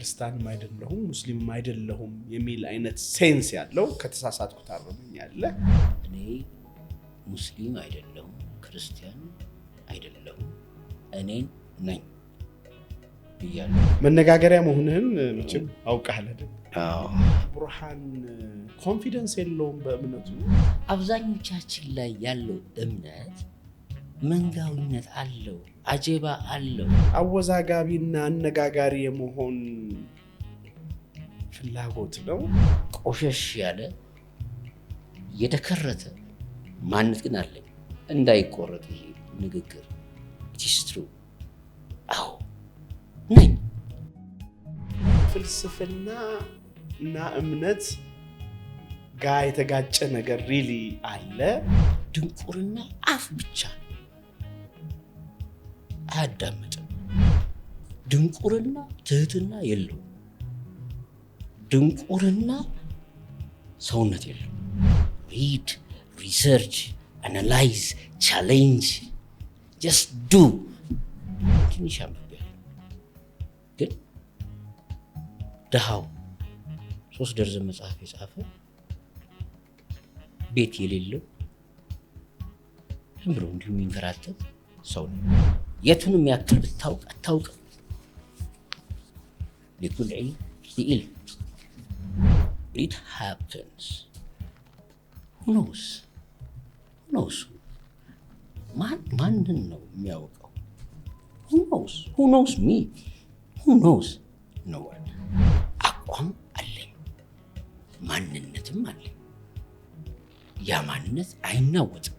ክርስቲያንም አይደለሁም ሙስሊምም አይደለሁም የሚል አይነት ሴንስ ያለው ከተሳሳትኩ ታረሙኛለህ። እኔ ሙስሊም አይደለሁም ክርስቲያን አይደለሁም እኔ ነኝ ይያል መነጋገሪያ መሆንህን መቼም አውቃለህ አይደል? አዎ። ቡርሃን ኮንፊደንስ የለውም በእምነቱ። አብዛኞቻችን ላይ ያለው እምነት መንጋዊነት አለው፣ አጀባ አለው። አወዛጋቢና አነጋጋሪ የመሆን ፍላጎት ነው። ቆሸሽ ያለ የተከረተ ማንነት ግን አለኝ እንዳይቆረጥ ይሄ ንግግር ቲስትሩ አዎ ነኝ። ፍልስፍና እና እምነት ጋር የተጋጨ ነገር ሪሊ አለ። ድንቁርና አፍ ብቻ አያዳምጥም። ድንቁርና ትህትና የለውም። ድንቁርና ሰውነት የለውም። ሪድ፣ ሪሰርች፣ አናላይዝ፣ ቻሌንጅ ጀስት ዱ ትንሽ አንብቤያለሁ። ግን ድሃው 3 ደርዘን መጽሐፍ የጻፈ ቤት የሌለው ዝም ብሎ እንዲሁ የሚንከራተት ሰው ነው። የቱንም ያክል ብታውቅ አታውቅም። ሊኩል ዒልም ቢኢልም it happens. Who knows? ማንን ነው የሚያውቀው? Who knows me? Who knows? No one. አቋም አለኝ፣ ማንነትም አለኝ። ያ ማንነት አይናወጥም።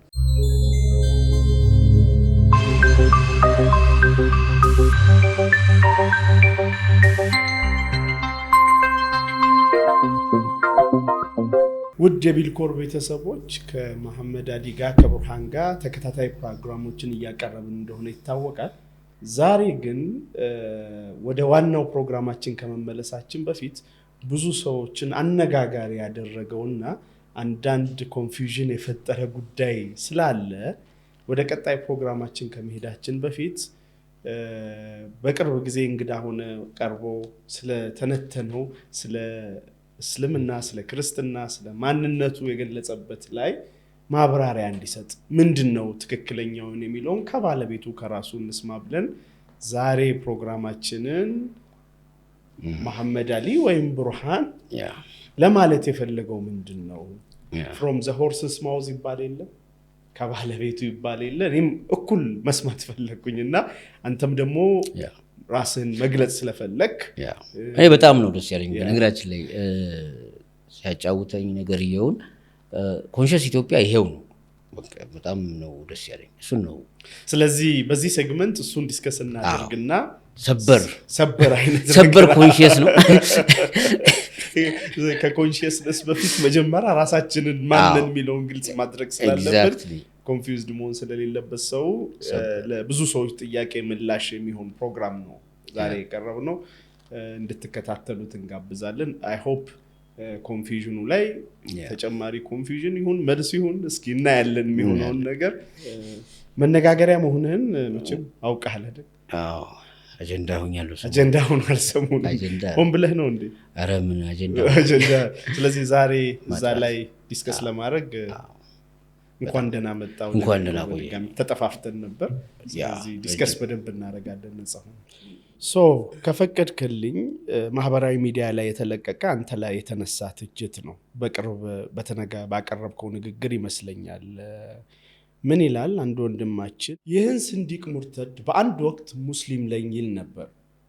ውድ የቢልኮር ቤተሰቦች ከመሐመድ አሊ ጋር ከቡርሃን ጋር ተከታታይ ፕሮግራሞችን እያቀረብን እንደሆነ ይታወቃል። ዛሬ ግን ወደ ዋናው ፕሮግራማችን ከመመለሳችን በፊት ብዙ ሰዎችን አነጋጋሪ ያደረገውና አንዳንድ ኮንፊውዥን የፈጠረ ጉዳይ ስላለ ወደ ቀጣይ ፕሮግራማችን ከመሄዳችን በፊት በቅርብ ጊዜ እንግዳ ሆነ ቀርቦ ስለተነተነው ስለ እስልምና ስለ ክርስትና ስለ ማንነቱ የገለጸበት ላይ ማብራሪያ እንዲሰጥ ምንድነው ትክክለኛውን የሚለውን ከባለቤቱ ከራሱ እንስማ ብለን ዛሬ ፕሮግራማችንን መሐመድ አሊ ወይም ቡርሃን ለማለት የፈለገው ምንድነው? from the horse's mouth ይባል የለ ከባለቤቱ ይባል የለ እኔም እኩል መስማት ፈለኩኝና አንተም ደግሞ ራስን መግለጽ ስለፈለክ እኔ በጣም ነው ደስ ያለኝ። በነገራችን ላይ ሲያጫውተኝ ነገር ይየውን ኮንሺየስ ኢትዮጵያ ይሄው ነው በጣም ነው ደስ ያለኝ። እሱ ነው። ስለዚህ በዚህ ሴግመንት እሱን ዲስከስ እናደርግና ሰበር አይነት ሰበር ኮንሺየስ ነው። ከኮንሺየስነስ በፊት መጀመሪያ ራሳችንን ማንን የሚለውን ግልጽ ማድረግ ስላለበት ኮንፊውዝድ መሆን ስለሌለበት ሰው ለብዙ ሰዎች ጥያቄ ምላሽ የሚሆን ፕሮግራም ነው ዛሬ የቀረብነው። እንድትከታተሉት እንጋብዛለን። አይ ሆፕ ኮንፊውዥኑ ላይ ተጨማሪ ኮንፊውዥን ይሁን መልስ ይሁን እስኪ እናያለን የሚሆነውን ነገር። መነጋገሪያ መሆንህን መቼም አውቃለህ አይደል? አዎ አጀንዳ ሆኛለሁ። አጀንዳ ሆኗል ሰሞኑን። ሆን ብለህ ነው እንዴ? ኧረ ምን አጀንዳ። ስለዚህ ዛሬ እዛ ላይ ዲስከስ ለማድረግ እንኳን ደህና መጣው። እንኳን ደህና ቆየ። ተጠፋፍተን ነበር። ስለዚህ ዲስከስ በደንብ እናደርጋለን። ከፈቀድክልኝ ማህበራዊ ሚዲያ ላይ የተለቀቀ አንተ ላይ የተነሳ ትችት ነው። በቅርብ ባቀረብከው ንግግር ይመስለኛል። ምን ይላል አንድ ወንድማችን? ይህን ስንዲቅ ሙርተድ በአንድ ወቅት ሙስሊም ነኝ ይል ነበር።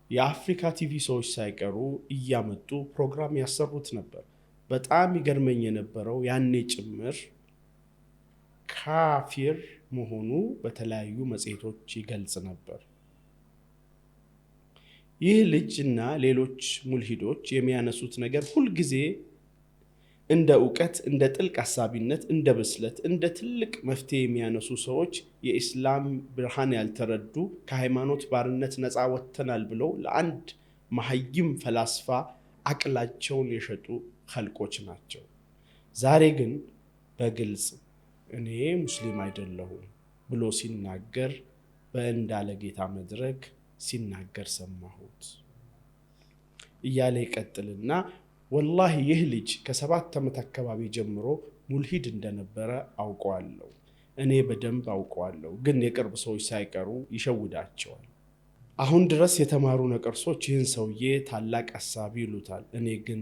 የአፍሪካ ቲቪ ሰዎች ሳይቀሩ እያመጡ ፕሮግራም ያሰሩት ነበር። በጣም ይገርመኝ የነበረው ያኔ ጭምር ካፊር መሆኑ በተለያዩ መጽሔቶች ይገልጽ ነበር። ይህ ልጅና ሌሎች ሙልሂዶች የሚያነሱት ነገር ሁልጊዜ እንደ ዕውቀት፣ እንደ ጥልቅ ሐሳቢነት፣ እንደ ብስለት፣ እንደ ትልቅ መፍትሄ የሚያነሱ ሰዎች የኢስላም ብርሃን ያልተረዱ ከሃይማኖት ባርነት ነፃ ወጥተናል ብለው ለአንድ መሐይም ፈላስፋ አቅላቸውን የሸጡ ኸልቆች ናቸው። ዛሬ ግን በግልጽ እኔ ሙስሊም አይደለሁም ብሎ ሲናገር በእንዳለ ጌታ መድረክ ሲናገር ሰማሁት። እያለ ይቀጥልና ወላሂ ይህ ልጅ ከ7 ዓመት አካባቢ ጀምሮ ሙልሂድ እንደነበረ አውቀዋለሁ። እኔ በደንብ አውቀዋለሁ፣ ግን የቅርብ ሰዎች ሳይቀሩ ይሸውዳቸዋል። አሁን ድረስ የተማሩ ነቀርሶች ይህን ሰውዬ ታላቅ አሳቢ ይሉታል። እኔ ግን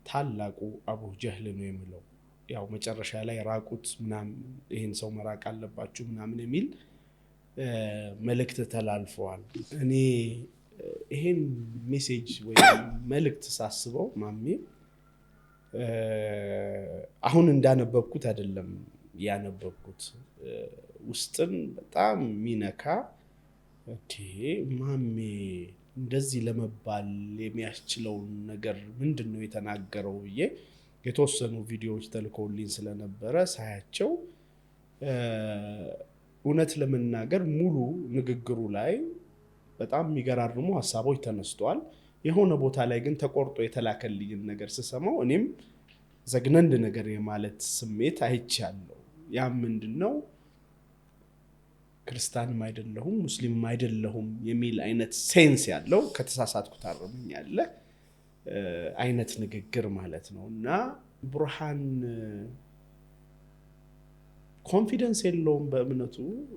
ታላቁ አቡ ጀህል ነው የምለው። ያው መጨረሻ ላይ ራቁት ምናምን ይህን ሰው መራቅ አለባችሁ ምናምን የሚል መልእክት ተላልፈዋል። እኔ ይህን ሜሴጅ ወይም መልእክት ሳስበው ማሜ አሁን እንዳነበብኩት አይደለም ያነበብኩት፣ ውስጥን በጣም ሚነካ ማሜ እንደዚህ ለመባል የሚያስችለውን ነገር ምንድን ነው የተናገረው ብዬ የተወሰኑ ቪዲዮዎች ተልከውልኝ ስለነበረ ሳያቸው እውነት ለመናገር ሙሉ ንግግሩ ላይ በጣም የሚገራርሙ ሀሳቦች ተነስተዋል። የሆነ ቦታ ላይ ግን ተቆርጦ የተላከልኝን ነገር ስሰማው እኔም ዘግነንድ ነገር የማለት ስሜት አይቻለሁ። ያ ምንድነው ክርስቲያንም አይደለሁም ሙስሊምም አይደለሁም የሚል አይነት ሴንስ ያለው ከተሳሳትኩ ታርሙኛለህ አይነት ንግግር ማለት ነው። እና ቡርሃን ኮንፊደንስ የለውም በእምነቱ።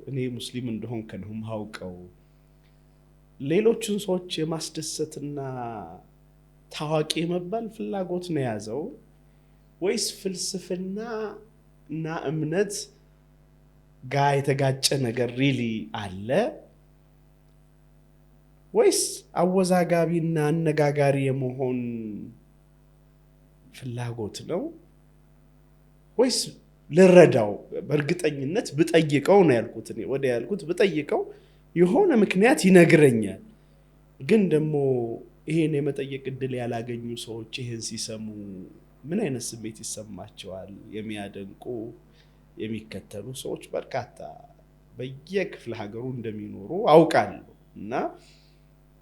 እኔ ሙስሊም እንደሆንክ ነው የማውቀው። ሌሎችን ሰዎች የማስደሰትና ታዋቂ መባል ፍላጎት ነው የያዘው ወይስ ፍልስፍና እና እምነት ጋር የተጋጨ ነገር ሪሊ አለ? ወይስ አወዛጋቢና አነጋጋሪ የመሆን ፍላጎት ነው? ወይስ ልረዳው በእርግጠኝነት ብጠይቀው ነው ያልኩት። እኔ ወደ ያልኩት ብጠይቀው የሆነ ምክንያት ይነግረኛል። ግን ደግሞ ይሄን የመጠየቅ እድል ያላገኙ ሰዎች ይሄን ሲሰሙ ምን አይነት ስሜት ይሰማቸዋል? የሚያደንቁ የሚከተሉ ሰዎች በርካታ በየክፍለ ሀገሩ እንደሚኖሩ አውቃለሁ። እና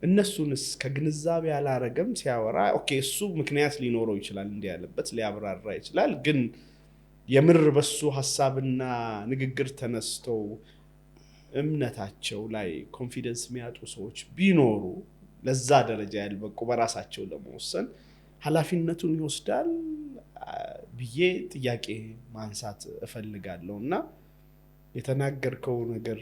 እነሱንስ ከግንዛቤ ያላረገም ሲያወራ ኦኬ እሱ ምክንያት ሊኖረው ይችላል፣ እንዲህ ያለበት ሊያብራራ ይችላል። ግን የምር በሱ ሐሳብና ንግግር ተነስተው እምነታቸው ላይ ኮንፊደንስ የሚያጡ ሰዎች ቢኖሩ ለዛ ደረጃ ያልበቁ በራሳቸው ለመወሰን ኃላፊነቱን ይወስዳል ብዬ ጥያቄ ማንሳት እፈልጋለሁ። እና የተናገርከው ነገር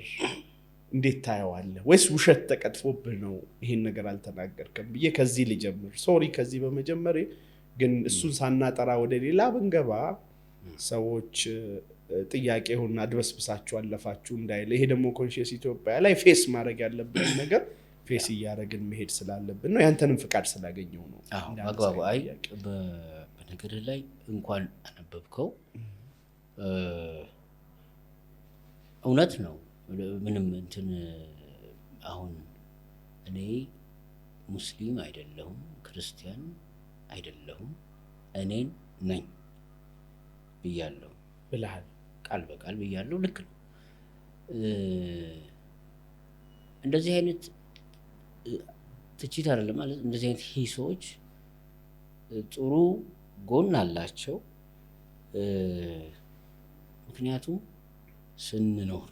እንዴት ታየዋለህ? ወይስ ውሸት ተቀጥፎብህ ነው ይሄን ነገር አልተናገርከም ብዬ ከዚህ ልጀምር። ሶሪ ከዚህ በመጀመሪያ ግን እሱን ሳናጠራ ወደ ሌላ ብንገባ ሰዎች ጥያቄውና አድበስብሳችሁ አለፋችሁ እንዳይለ። ይሄ ደግሞ ኮንሺየስ ኢትዮጵያ ላይ ፌስ ማድረግ ያለብን ነገር ፌስ እያደረግን መሄድ ስላለብን ነው። ያንተንም ፍቃድ ስላገኘው ነው። አግባቡ። አይ በነገር ላይ እንኳን አነበብከው እውነት ነው። ምንም እንትን አሁን እኔ ሙስሊም አይደለሁም ክርስቲያን አይደለሁም እኔን ነኝ ብያለሁ ብለሃል። ቃል በቃል ብያለሁ። ልክ ነው። እንደዚህ አይነት ትችት አይደለም ማለት እንደዚህ አይነት ሂሶች ጥሩ ጎን አላቸው። ምክንያቱም ስንኖር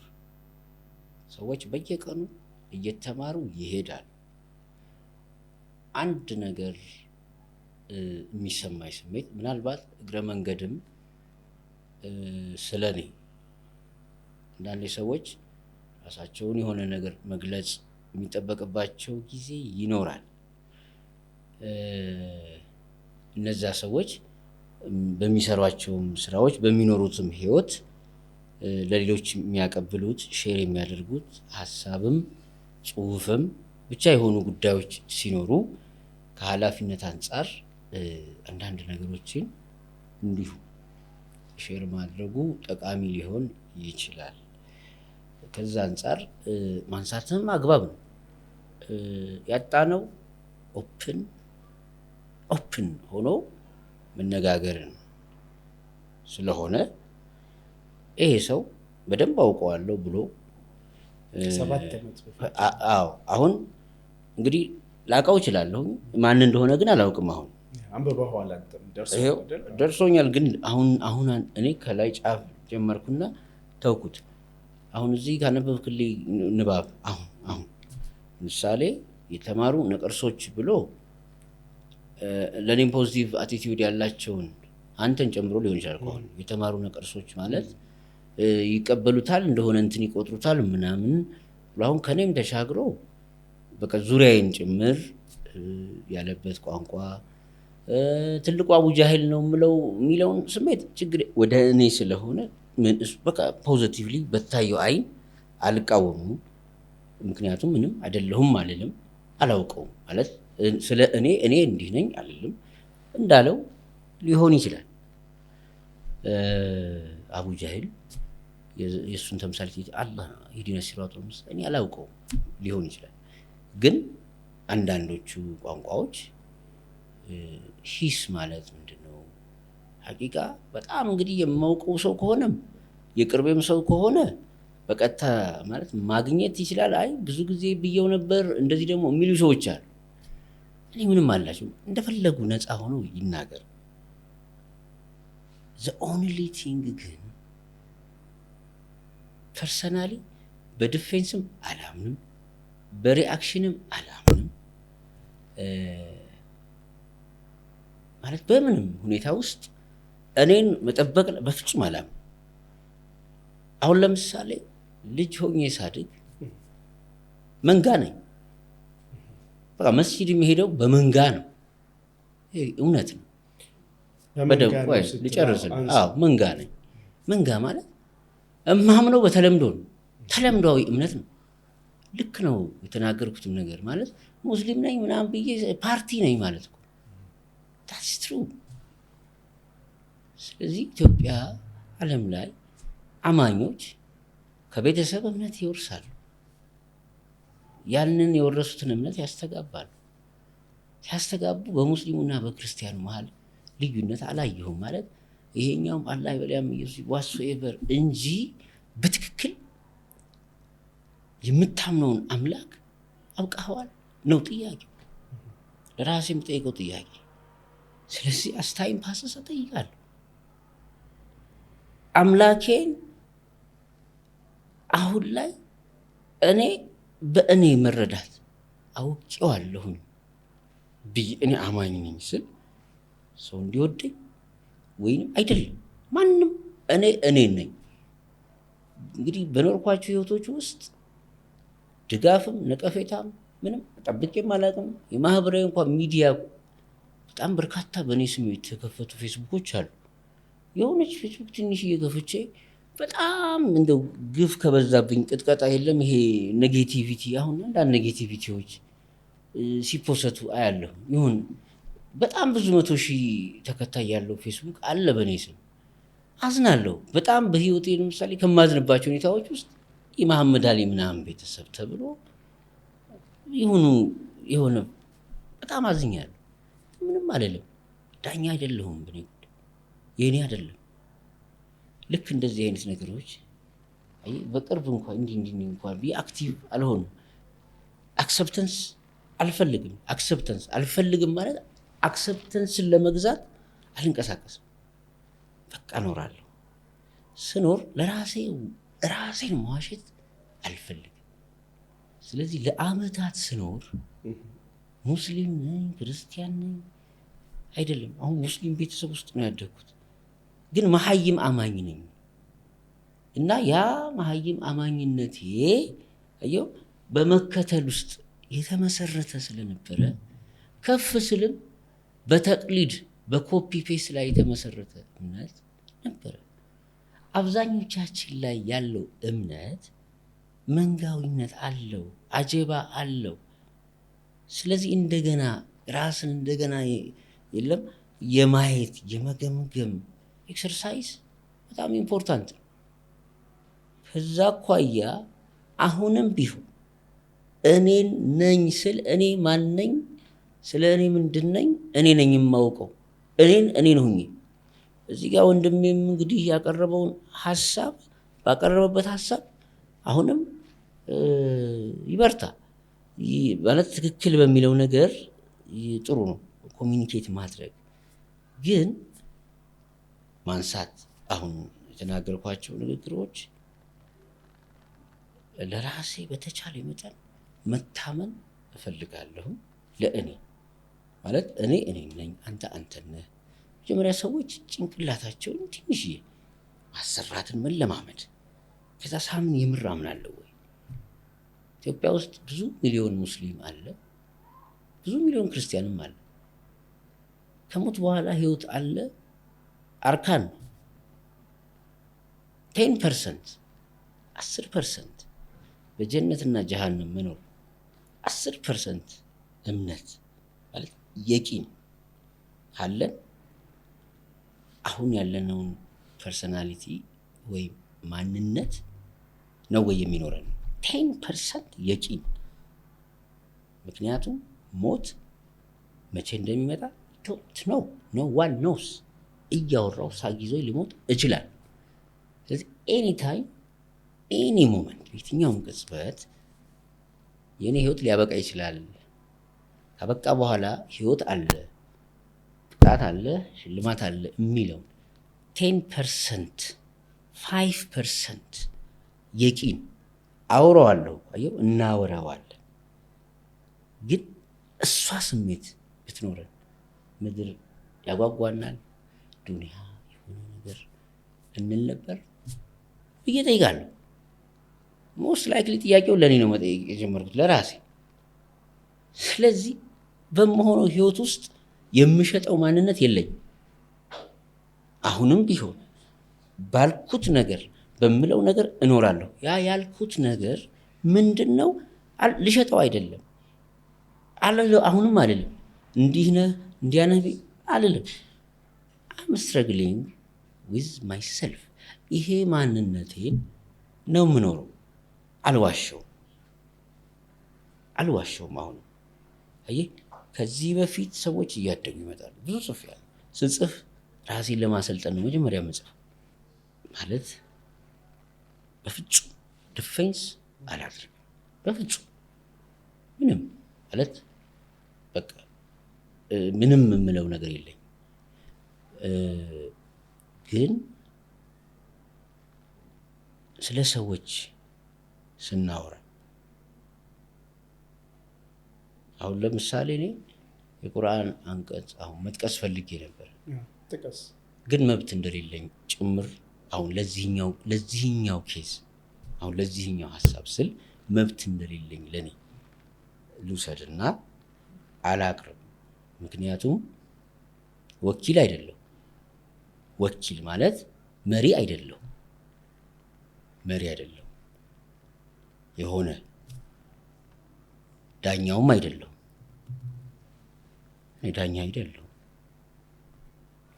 ሰዎች በየቀኑ እየተማሩ ይሄዳሉ። አንድ ነገር የሚሰማኝ ስሜት ምናልባት እግረ መንገድም ስለኔ አንዳንድ ሰዎች ራሳቸውን የሆነ ነገር መግለጽ የሚጠበቅባቸው ጊዜ ይኖራል። እነዛ ሰዎች በሚሰሯቸውም ስራዎች በሚኖሩትም ህይወት ለሌሎች የሚያቀብሉት ሼር የሚያደርጉት ሀሳብም ጽሁፍም ብቻ የሆኑ ጉዳዮች ሲኖሩ ከኃላፊነት አንጻር አንዳንድ ነገሮችን እንዲሁ ሼር ማድረጉ ጠቃሚ ሊሆን ይችላል። ከዛ አንጻር ማንሳትም አግባብ ነው። ያጣነው ኦፕን ሆኖ መነጋገርን ስለሆነ ይሄ ሰው በደንብ አውቀዋለሁ ብሎ 7 ዓመት አሁን እንግዲህ ላውቀው እችላለሁ፣ ማን እንደሆነ ግን አላውቅም። አሁን አንበበኋላ ደርሶኛል። ግን አሁን እኔ ከላይ ጫፍ ጀመርኩና ተውኩት። አሁን እዚህ ካነበብክልኝ ንባብ አሁን ምሳሌ የተማሩ ነቀርሶች ብሎ ለኔም ፖዚቲቭ አቲቲዩድ ያላቸውን አንተን ጨምሮ ሊሆን ይችላል ከሆነ የተማሩ ነቀርሶች ማለት ይቀበሉታል እንደሆነ እንትን ይቆጥሩታል ምናምን አሁን ከኔም ተሻግሮ በቃ ዙሪያዬን ጭምር ያለበት ቋንቋ ትልቁ አቡ ጃሂል ነው የሚለውን ስሜት ችግር ወደ እኔ ስለሆነ በቃ ፖዚቲቭሊ በታየው አይን አልቃወሙም። ምክንያቱም ምንም አይደለሁም አልልም፣ አላውቀውም ማለት ስለ እኔ እንዲህ ነኝ አልልም። እንዳለው ሊሆን ይችላል አቡ ጃሂል የእሱን ተምሳሌት አላህ ሂዲነ ሲራጡል ሙስተቂም እኔ አላውቀውም ሊሆን ይችላል። ግን አንዳንዶቹ ቋንቋዎች ሂስ ማለት ምንድነው ሐቂቃ በጣም እንግዲህ የማውቀው ሰው ከሆነም የቅርቤም ሰው ከሆነ በቀጥታ ማለት ማግኘት ይችላል። አይ ብዙ ጊዜ ብየው ነበር እንደዚህ ደግሞ የሚሉ ሰዎች አሉ። እኔ ምንም አላቸው እንደፈለጉ ነፃ ሆኖ ይናገር። the only thing ግን ፐርሰናሊ በዲፌንስም አላምንም በሪአክሽንም አላምንም። ማለት በምንም ሁኔታ ውስጥ እኔን መጠበቅ በፍጹም አላምንም። አሁን ለምሳሌ ልጅ ሆኜ ሳድግ መንጋ ነኝ። በቃ መስጂድ የሚሄደው በመንጋ ነው። ይሄ እውነት ነው። በደንብ ልጨርስልህ። መንጋ ነኝ። መንጋ ማለት እማምነው በተለምዶ ነው። ተለምዷዊ እምነት ነው። ልክ ነው የተናገርኩትም ነገር ማለት ሙስሊም ነኝ ምናምን ብዬ ፓርቲ ነኝ ማለት ነው። that's true። ስለዚህ ኢትዮጵያ ዓለም ላይ አማኞች ከቤተሰብ እምነት ይወርሳሉ። ያንን የወረሱትን እምነት ያስተጋባሉ። ሲያስተጋቡ በሙስሊሙና በክርስቲያኑ መሀል ልዩነት አላየሁም ማለት ይሄኛውም አላህ ይበላም ኢየሱስ whatsoever እንጂ በትክክል የምታምነውን አምላክ አውቀዋል ነው ጥያቄው። ለራሴ የምጠይቀው ጥያቄ። ስለዚህ አስታይም ፓሰስ እጠይቃለሁ። አምላኬን አሁን ላይ እኔ በእኔ መረዳት አውቄዋለሁኝ ብዬ እኔ አማኝ ነኝ ስል ሰው እንዲወደኝ ወይንም አይደለም ማንም እኔ ነኝ። እንግዲህ በኖርኳቸው ህይወቶች ውስጥ ድጋፍም ነቀፌታም ምንም ጠብቄም አላውቅም። የማህበራዊ እንኳን ሚዲያ በጣም በርካታ በእኔ ስም የተከፈቱ ፌስቡኮች አሉ። የሆነች ፌስቡክ ትንሽ እየገፍቼ በጣም እንደው ግፍ ከበዛብኝ ቅጥቀጣ የለም ይሄ ኔጌቲቪቲ አሁን አንዳንድ ኔጌቲቪቲዎች ሲፖሰቱ አያለሁ። ይሁን በጣም ብዙ 100,000 ተከታይ ያለው ፌስቡክ አለ በእኔ ስም። አዝናለሁ በጣም በህይወቴ ለምሳሌ ከማዝንባቸው ሁኔታዎች ውስጥ የመሐመድ አሊ ምናምን ቤተሰብ ተብሎ የሆነ በጣም አዝኛለሁ። ምንም አይደለም፣ ዳኛ አይደለሁም፣ የኔ አይደለም። ልክ እንደዚህ አይነት ነገሮች በቅርብ እንኳን እንዲህ እንኳን አክቲቭ አልሆንም። አክሰፕተንስ አልፈልግም ማለት አክሰፕተንስን ለመግዛት አልንቀሳቀስም። በቃ እኖራለሁ። ስኖር ራሴን መዋሸት አልፈልግም። ስለዚህ ለአመታት ስኖር ሙስሊም ነኝ ክርስቲያን ነኝ አይደለም። አሁን ሙስሊም ቤተሰብ ውስጥ ነው ያደግኩት፣ ግን መሐይም አማኝ ነኝ እና ያ መሐይም አማኝነቴ በመከተል ውስጥ የተመሰረተ ስለነበረ ከፍ ስልም በተቅሊድ በኮፒ ፔስት ላይ የተመሰረተ እምነት ነበረ። አብዛኞቻችን ላይ ያለው እምነት መንጋዊነት አለው፣ አጀባ አለው። ስለዚህ እንደገና ራስን እንደገና የለም የማየት የመገምገም ኤክሰርሳይዝ በጣም ኢምፖርታንት ነው። ከዛ አኳያ አሁንም ቢሆን እኔን ነኝ ስል እኔ ማን ነኝ? ስለ እኔ ምንድን ነኝ? እኔ ነኝ የማውቀው። እኔን ሁኜ እዚህ ጋር ወንድሜም እንግዲህ ያቀረበውን ሀሳብ ባቀረበበት ሀሳብ አሁንም ይበርታ ማለት ትክክል በሚለው ነገር ጥሩ ነው ኮሚኒኬት ማድረግ። ግን ማንሳት አሁን የተናገርኳቸው ንግግሮች ለራሴ በተቻለ መጠን መታመን እፈልጋለሁ። ለእኔ ማለት እኔ ነኝ፣ አንተ ነህ። መጀመሪያ ሰዎች ጭንቅላታቸውን ትንሽዬ ማሰራትን መለማመድ። ከዛ ሳምን የምር አምናለሁ ወይ? ኢትዮጵያ ውስጥ ብዙ ሚሊዮን ሙስሊም አለ፣ ብዙ ሚሊዮን ክርስቲያንም አለ። ከሞት በኋላ ህይወት አለ አርካን ነው። 10% 10% በጀነትና ጀሃነም መኖር 10% እምነት ማለት የቂን ካለን አሁን ያለነውን ፐርሰናሊቲ ወይም ማንነት ነው ወይ የሚኖረን? 10% የቂን። ምክንያቱም ሞት መቼ እንደሚመጣ ኖ ዋን ኖስ። እያወራው ሳጊዞ ሊሞት እችላለሁ። ስለዚህ ኤኒ ታይም ኤኒ ሞመንት የትኛውም ቅጽበት የኔ ህይወት ሊያበቃ ይችላል። ካበቃ በኋላ ህይወት አለ፣ ቅጣት አለ፣ ሽልማት አለ የሚለው 10% 5% የቂን አውረዋለሁ። አየው እናወራዋለን። ግን እሷ ስሜት ብትኖረን ምድር ያጓጓናል፣ ዱንያ የሆነ ነገር እንል ነበር ብዬ እጠይቃለሁ። ሞስት ላይክሊ ጥያቄው ለእኔ ነው መጠየቅ የጀመርኩት ለራሴ። ስለዚህ በመሆነው ህይወት ውስጥ የምሸጠው ማንነት የለኝም። አሁንም ቢሆን ባልኩት ነገር በምለው ነገር እኖራለሁ። ያ ያልኩት ነገር ምንድን ነው? ልሸጠው አይደለም። አሁንም አልልም እንዲህ ነህ እንዲያ ነህ አልልም። አም ስትረግሊንግ ዊዝ ማይሰልፍ። ይሄ ማንነቴን ነው የምኖረው። አልዋሸውም። አሁን አየህ፣ ከዚህ በፊት ሰዎች እያደጉ ይመጣሉ። ብዙ ጽፌያለሁ። ስጽፍ ራሴን ለማሰልጠን ነው መጀመሪያ መጽፍ። ማለት በፍጹም ዲፌንስ አላደርግም። በፍጹም ምንም ማለት በቃ ምንም የምለው ነገር የለኝም። ግን ስለ ሰዎች ስናወራ አሁን ለምሳሌ እኔ የቁርአን አንቀጽ አሁን መጥቀስ ፈልጌ ነበር፣ ግን መብት እንደሌለኝ ጭምር አሁን ለዚህኛው ኬዝ አሁን ለዚህኛው ሀሳብ ስል መብት እንደሌለኝ ለኔ ልውሰድና አላቅርብ። ምክንያቱም ወኪል አይደለሁ። ወኪል ማለት መሪ አይደለሁ። የሆነ ዳኛውም አይደለሁ። ዳኛ አይደለሁ።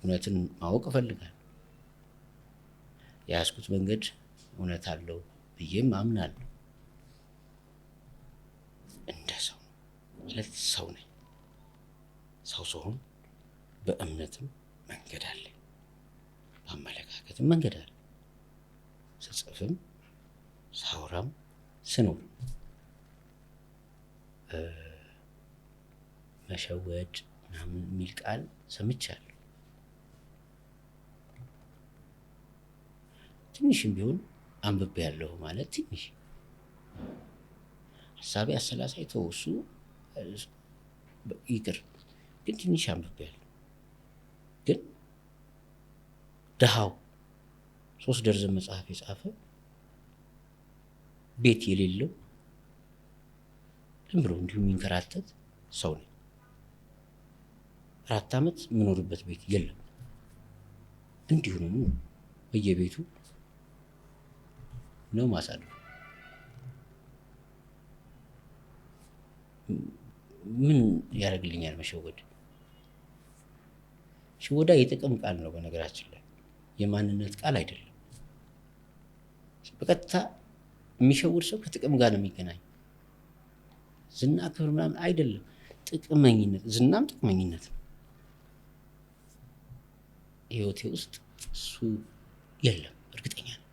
እውነትን ማወቅ እፈልጋለሁ። የያዝኩት መንገድ እውነት አለው ብዬም አምናለሁ። እንደ ሰው ማለት ሰው ነኝ። ሰው ስሆን በእምነትም መንገድ አለ፣ በአመለካከትም መንገድ አለ። ስጽፍም ሳውራም ስኖር መሸወድ ምናምን የሚል ቃል ሰምቻለሁ። ትንሽም ቢሆን አንብቤያለሁ። ማለት ትንሽ ሀሳቤ አሰላሳይቶ እሱ ይቅር፣ ግን ትንሽ አንብቤያለሁ። ግን ድሃው 3 ደርዘን መጽሐፍ የጻፈ ቤት የሌለው ዝም ብሎ እንዲሁ የሚንከራተት ሰው ነኝ። 4 ዓመት የምኖርበት ቤት የለም። እንዲሁ ነው በየቤቱ ነው ማሳለፍ። ምን ያደርግልኛል መሸወድ? ሽወዳ የጥቅም ቃል ነው በነገራችን ላይ፣ የማንነት ቃል አይደለም። በቀጥታ የሚሸውድ ሰው ከጥቅም ጋር ነው የሚገናኝ። ዝና ክብር ምናምን አይደለም፣ ጥቅመኝነት። ዝናም ጥቅመኝነት ነው። ህይወቴ ውስጥ እሱ የለም፣ እርግጠኛ ነኝ።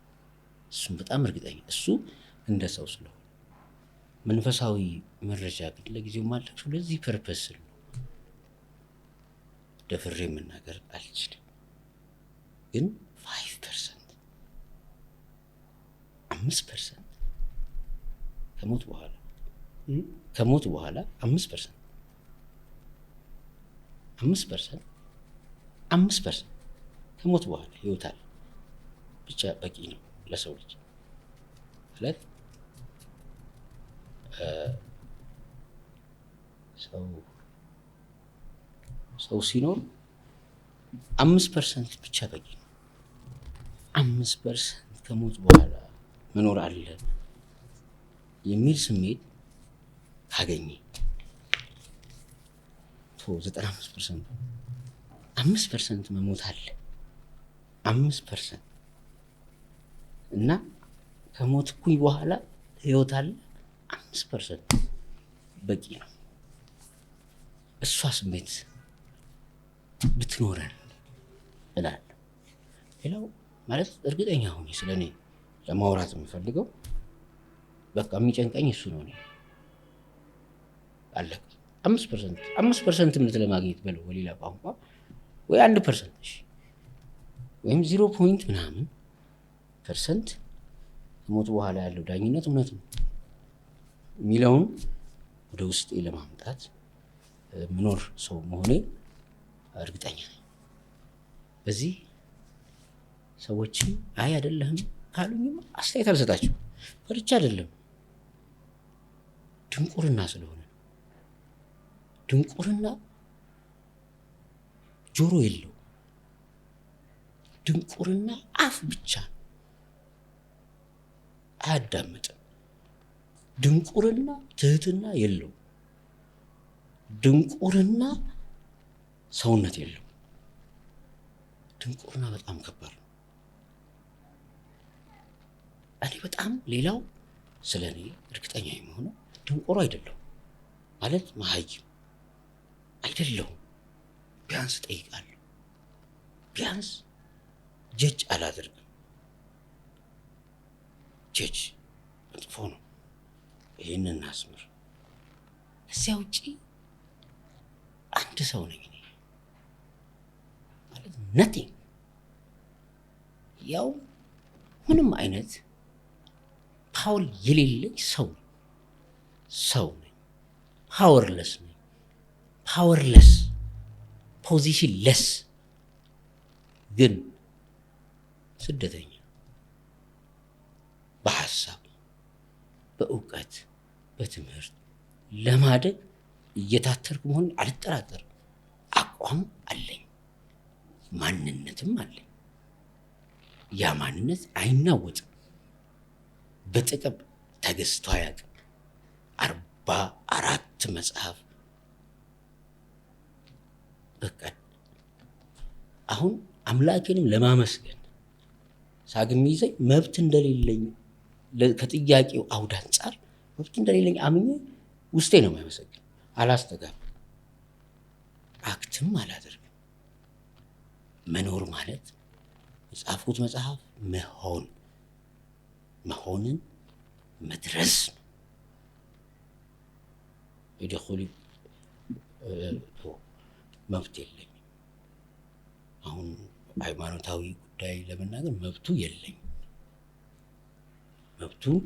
እሱም በጣም እርግጠኛ። እሱ እንደ ሰው ስለሆነ መንፈሳዊ መረጃ ግን ለጊዜው ማለት ለዚህ ፐርፐስ ነው። ደፍሬ መናገር አልችልም። ግን 5% 5% ከሞት በኋላ 5% 5% ከሞት በኋላ ህይወት አለ ብቻ በቂ ነው ለሰው ልጅ ማለት ሰው ሲኖር 5% ብቻ በቂ ነው። 5% ከሞት በኋላ መኖር አለ የሚል ስሜት ካገኘ 95% 5% መሞት አለ 5% እና ከሞትኩኝ በኋላ ህይወት አለ 5% በቂ ነው። እሷ ስሜት ብትኖረን እላለሁ። ሌላው ማለት እርግጠኛ ሆኜ ስለኔ ለማውራት የምፈልገው በቃ የሚጨንቀኝ እሱ ነው። እኔ አለቀ 5% ምት ለማግኘት በለው በሌላ ቋንቋ ወይ 1% እሺ ወይም 0 ፖይንት ምናምን ፐርሰንት ከሞት በኋላ ያለው ዳኝነት እውነት ነው የሚለውን ወደ ውስጤ ለማምጣት ምኖር ሰው መሆኔ እርግጠኛ ነኝ። በዚህ ሰዎችም አይ አይደለህም ካሉኝም አስተያየት አልሰጣቸውም። ፈርቻ አይደለም ድንቁርና ስለሆነ ድንቁርና ጆሮ የለው። ድንቁርና አፍ ብቻ አያዳምጥም። ድንቁርና ትህትና የለው። ድንቁርና ሰውነት የለው። ድንቁርና በጣም ከባድ ነው። እኔ በጣም ሌላው ስለኔ እርግጠኛ የምሆነው ድንቁር አይደለሁም ማለት መሀይም አይደለሁም። ቢያንስ ጠይቃለሁ። ቢያንስ ጀጅ አላደርግም። ጀጅ መጥፎ ነው። ይህንን እናስምር። እዚያ ውጪ አንድ ሰው ነኝ እኔ ማለት ነቲንግ። ያው ምንም አይነት ፓወር የሌለኝ ሰው ነኝ። ፓወርለስ ነኝ። ፓወርለስ ፖዚሽን ለስ ግን ስደተኛ በሐሳብ በእውቀት በትምህርት ለማደግ እየታተርኩ መሆን አልጠራጠርም። አቋም አለኝ፣ ማንነትም አለኝ። ያ ማንነት አይናወጥም። በጥቅም ተገዝቶ አያውቅም። 44 መጽሐፍ በቃ አሁን አምላኬንም ለማመስገን ሳግም ይዘኝ መብት እንደሌለኝ ከጥያቄው አውድ አንጻር መብት እንደሌለኝ አምኜ ውስጤ ነው የሚያመሰግን። አላስተጋባም፣ አክትም አላደርግም። መኖር ማለት የጻፍኩት መጽሐፍ መሆንን መድረስ ነው። የደኹሊ መብት የለኝም። አሁን ሃይማኖታዊ ጉዳይ ለመናገር መብቱ የለኝም። መብቱን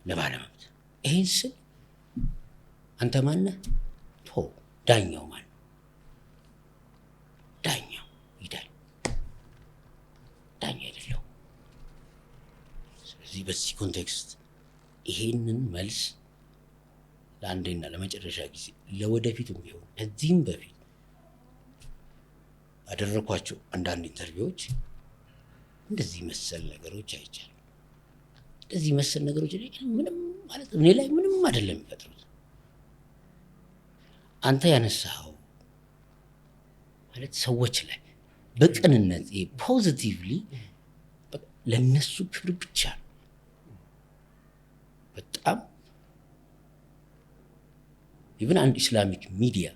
ለባለመብት ይሄን ስል አንተ ማነህ? ዳኛው ማን? ዳኛው ይዳል። ዳኛ አይደለሁም። ስለዚህ በዚህ ኮንቴክስት ይሄንን መልስ ለአንዴና ለመጨረሻ ጊዜ ለወደፊትም ቢሆን ከዚህም በፊት አደረኳቸው አንዳንድ ኢንተርቪዎች እንደዚህ መሰል ነገሮች አይቻልም። እንደዚህ መሰል ነገሮች ምንም ማለት እኔ ላይ ምንም አይደለም የሚፈጥሩት። አንተ ያነሳው ማለት ሰዎች ላይ በቅንነት ፖዚቲቭሊ ለነሱ ክብር ብቻ ነው። በጣም ኢቭን አንድ ኢስላሚክ ሚዲያ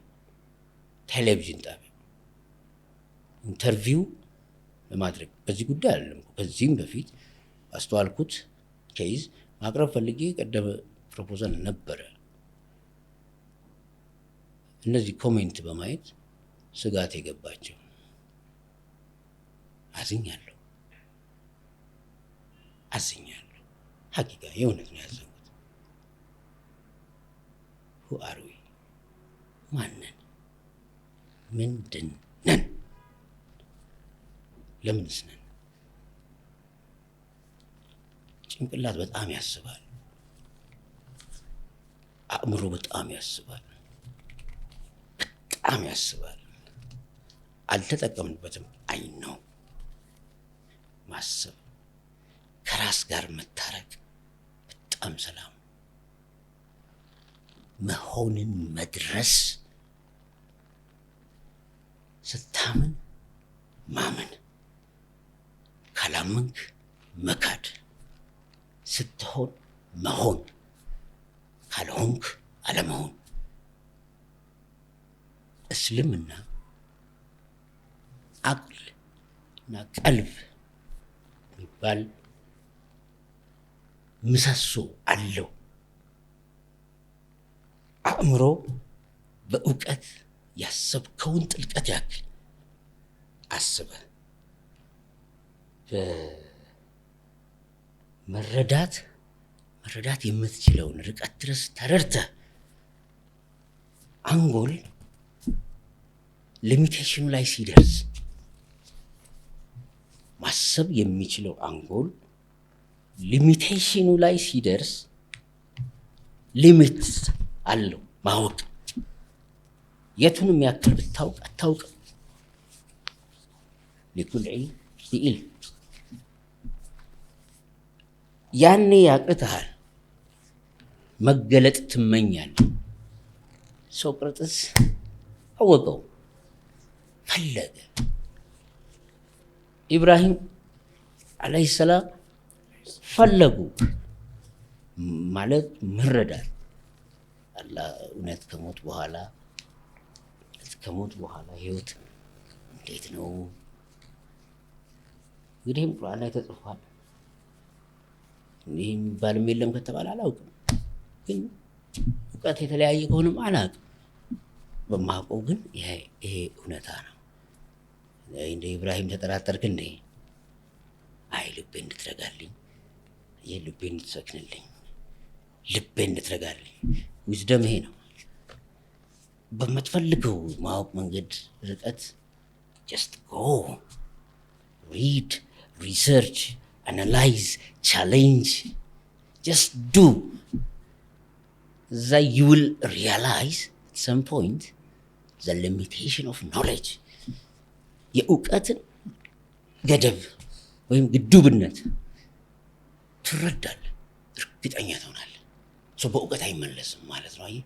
ቴሌቪዥን ጣቢያ ኢንተርቪው ለማድረግ በዚህ ጉዳይ አይደለም ከዚህም በፊት አስተዋልኩት ኬዝ ማቅረብ ፈልጌ ቀደመ ፕሮፖዛል ነበረ። እነዚህ ኮሜንት በማየት ስጋት የገባቸው አዝኛለሁ። ሐቂቃ የእውነት ነው ያዘንኩት። who are we? ማንን ምንድን ነን? ለምንስ ነን? ጭንቅላት በጣም ያስባል። አእምሮ በጣም ያስባል። በጣም ያስባል። አልተጠቀምንበትም። አይ ነው ማሰብ፣ ከራስ ጋር መታረቅ፣ በጣም ሰላም መሆንን መድረስ፣ ስታምን ማመን፣ ካላመንክ መካድ፣ ስትሆን መሆን፣ ካልሆንክ አለመሆን። እስልምና አቅል እና ቀልብ የሚባል ምሰሶ አለው። አእምሮ በእውቀት ያሰብከውን ጥልቀት ያክል አስበ መረዳት የምትችለውን ርቀት ድረስ ተረድተህ አንጎል ሊሚቴሽኑ ላይ ሲደርስ ማሰብ የሚችለው አንጎል ሊሚቴሽኑ ላይ ሲደርስ ሊሚት አለው ማወቅ። የቱንም ያክል ብታውቅ አታውቅም። ሊኩል ዒልም ቢኢልም ያኔ ያቅትሃል። መገለጥ ትመኛለህ። ሶቅራጥስ አወቀው፣ ፈለገ። ኢብራሂም ዓለይሂ ሰላም ፈለጉ። ማለት መረዳት አላህ እውነት ከሞት በኋላ ህይወት እንዴት ነው? እንግዲህም ቁርአን ላይ ተጽፏል። ይህ የሚባልም የለም ከተባለ አላውቅም፣ ግን እውቀት የተለያየ ከሆነም አላውቅም። በማውቀው ግን ይሄ እውነታ ነው። እንደ ኢብራሂም ተጠራጠርክ እንዴ? አይ ልቤ እንድትረጋልኝ፣ ልቤ እንድትሰክንልኝ፣ ልቤ እንድትረጋልኝ። ዊዝደም ይሄ ነው። በምትፈልገው ማወቅ መንገድ ርቀት just go, read, research, analyze, challenge, just do. That you will realize at some point the limitation of knowledge. የእውቀትን ገደብ ወይም ግዱብነት ትረዳለህ፣ እርግጠኛ ትሆናለህ። ሰው በእውቀት አይመለስም ማለት ነው። አየህ፣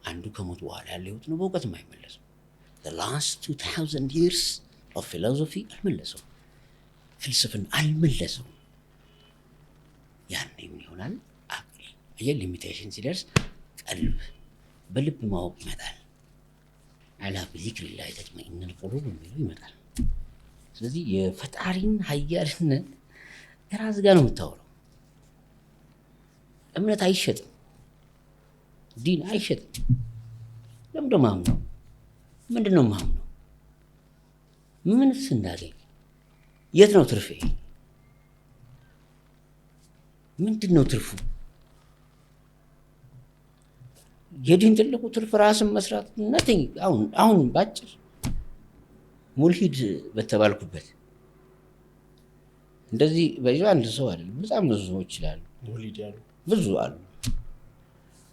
አንዱ ከሞት በኋላ ያለ ህይወት ነው፣ በእውቀትም አይመለስም። the last 2000 years of philosophy አልመለሰው፣ ፍልስፍና አልመለሰው። ያኔ ምን ይሆናል? አቅል። አየህ፣ ሊሚቴሽን ሲደርስ ቀልብ፣ በልብ ማወቅ ይመጣል። አላ ቢዚክሪላህ ተጥመኢኑል ቁሉብ የሚለው ይመጣል። ስለዚህ የፈጣሪን ኃያልነት ከራስ ጋር ነው የምታወራው። እምነት አይሸጥም፣ ዲን አይሸጥም። ለምንድነው ማምነው? ምንድነው ማምነው? ምንስ እንዳገኝ? የት ነው ትርፌ? ምንድነው ትርፉ? የዲን ትልቁ ትርፍ ራስን መስራት ነቲንግ። አሁን ባጭር ሙልሂድ በተባልኩበት እንደዚህ በዚህ አንድ ሰው አይደለም፣ በጣም ብዙ ሰዎች ይችላሉ ሙልሂድ ያሉ ብዙ አሉ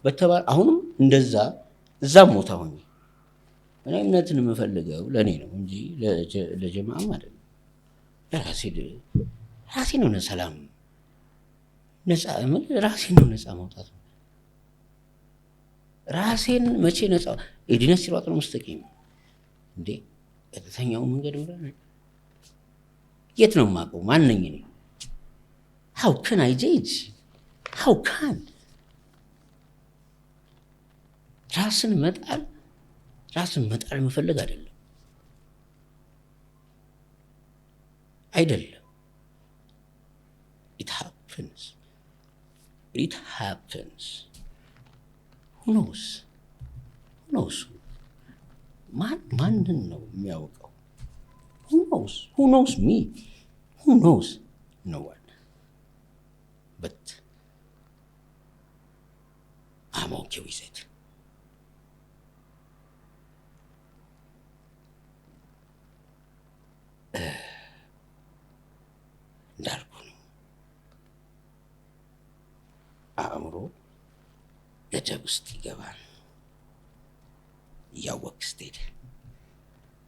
በተባል አሁንም እንደዛ እዛም ሞታ ሆኜ እኔ እምነትን የምፈልገው ለኔ ነው እንጂ ለጀማዓም አይደለም። ራሴ ነው ሰላም ነፃ ራሴ ነው ነፃ ማውጣት። ራሴን መቼ ነፃ ኢህዲነ ሲራጠል ሙስተቂም እንዴ ቀጥተኛው መንገድ ነው። የት ነው የማውቀው? ማን ነኝ እኔ? how can I judge? how can ራስን መጣል መፈለግ አይደለም። it happens. who knows ማንን ነው የሚያውቀው? who knows me? who knows? no one. but I'm okay with it. ገደብ ውስጥ ይገባል። እያወቅህ ስትሄድ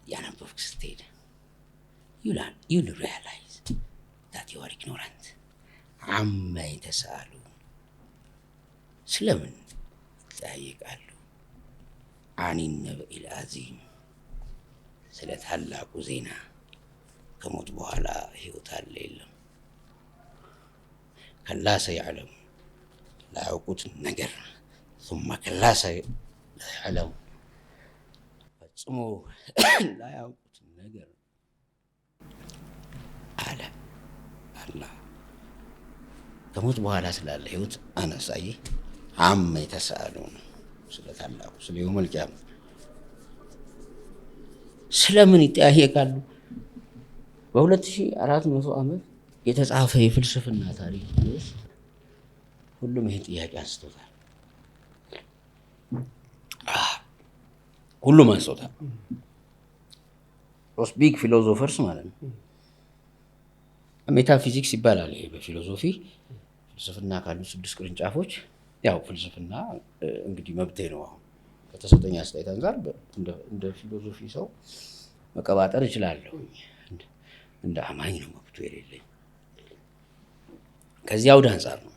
እያነበብክ ስትሄድ you'll realize that you are ignorant. አማ የተሳሉ ስለምን ይጠያየቃሉ? አኒ ነበኢል አዚም ስለ ታላቁ ዜና ከሞት በኋላ ህይወት አለ የለም። ከላ ሰይዕለሙ ላያውቁት ነገር ثم ከላ ሰይዕለሙ ፈጽሞ ላያውቁት ነገር አለ አላህ ከሞት በኋላ ስላለ ህይወት አነሳዬ አማ የተሳሉን ስለ ታላቁ ስለ የውመል ቂያማ ስለምን ይጠያየቃሉ? በ2400 ዓመት የተጻፈ የፍልስፍና ታሪክ ውስጥ ሁሉም ይሄን ጥያቄ አንስቶታል። ሁሉም አንስቶታል። ሮስ ቢግ ፊሎሶፈርስ ማለት ነው። ሜታፊዚክስ ይባላል ይሄ በፊሎሶፊ ፍልስፍና ካሉ 6 ቅርንጫፎች። ያው ፍልስፍና እንግዲህ መብቴ ነው አሁን ከተሰጠኝ አስተያየት አንፃር እንደ ፊሎሶፊ ሰው መቀባጠር እችላለሁ። እንደ አማኝ ነው መብቱ የሌለኝ። ከዚያው ወደ አንፃር ነው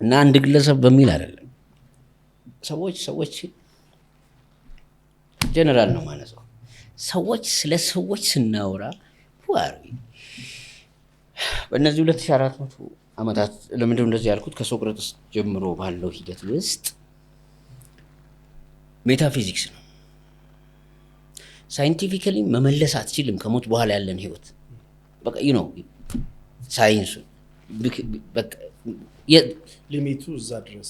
እና አንድ ግለሰብ በሚል አይደለም። ሰዎች ጀነራል ነው ማለት ነው። ሰዎች ስለ ሰዎች ስናወራ ዋሪ በእነዚህ 2400 ዓመታት ለምንድነው እንደዚህ ያልኩት? ከሶቅራጥስ ጀምሮ ባለው ሂደት ውስጥ ሜታፊዚክስ ነው። ሳይንቲፊካሊ መመለስ አትችልም ከሞት በኋላ ያለን ህይወት። በቃ ሳይንሱ በቃ ሊሚቱ እዛ ድረስ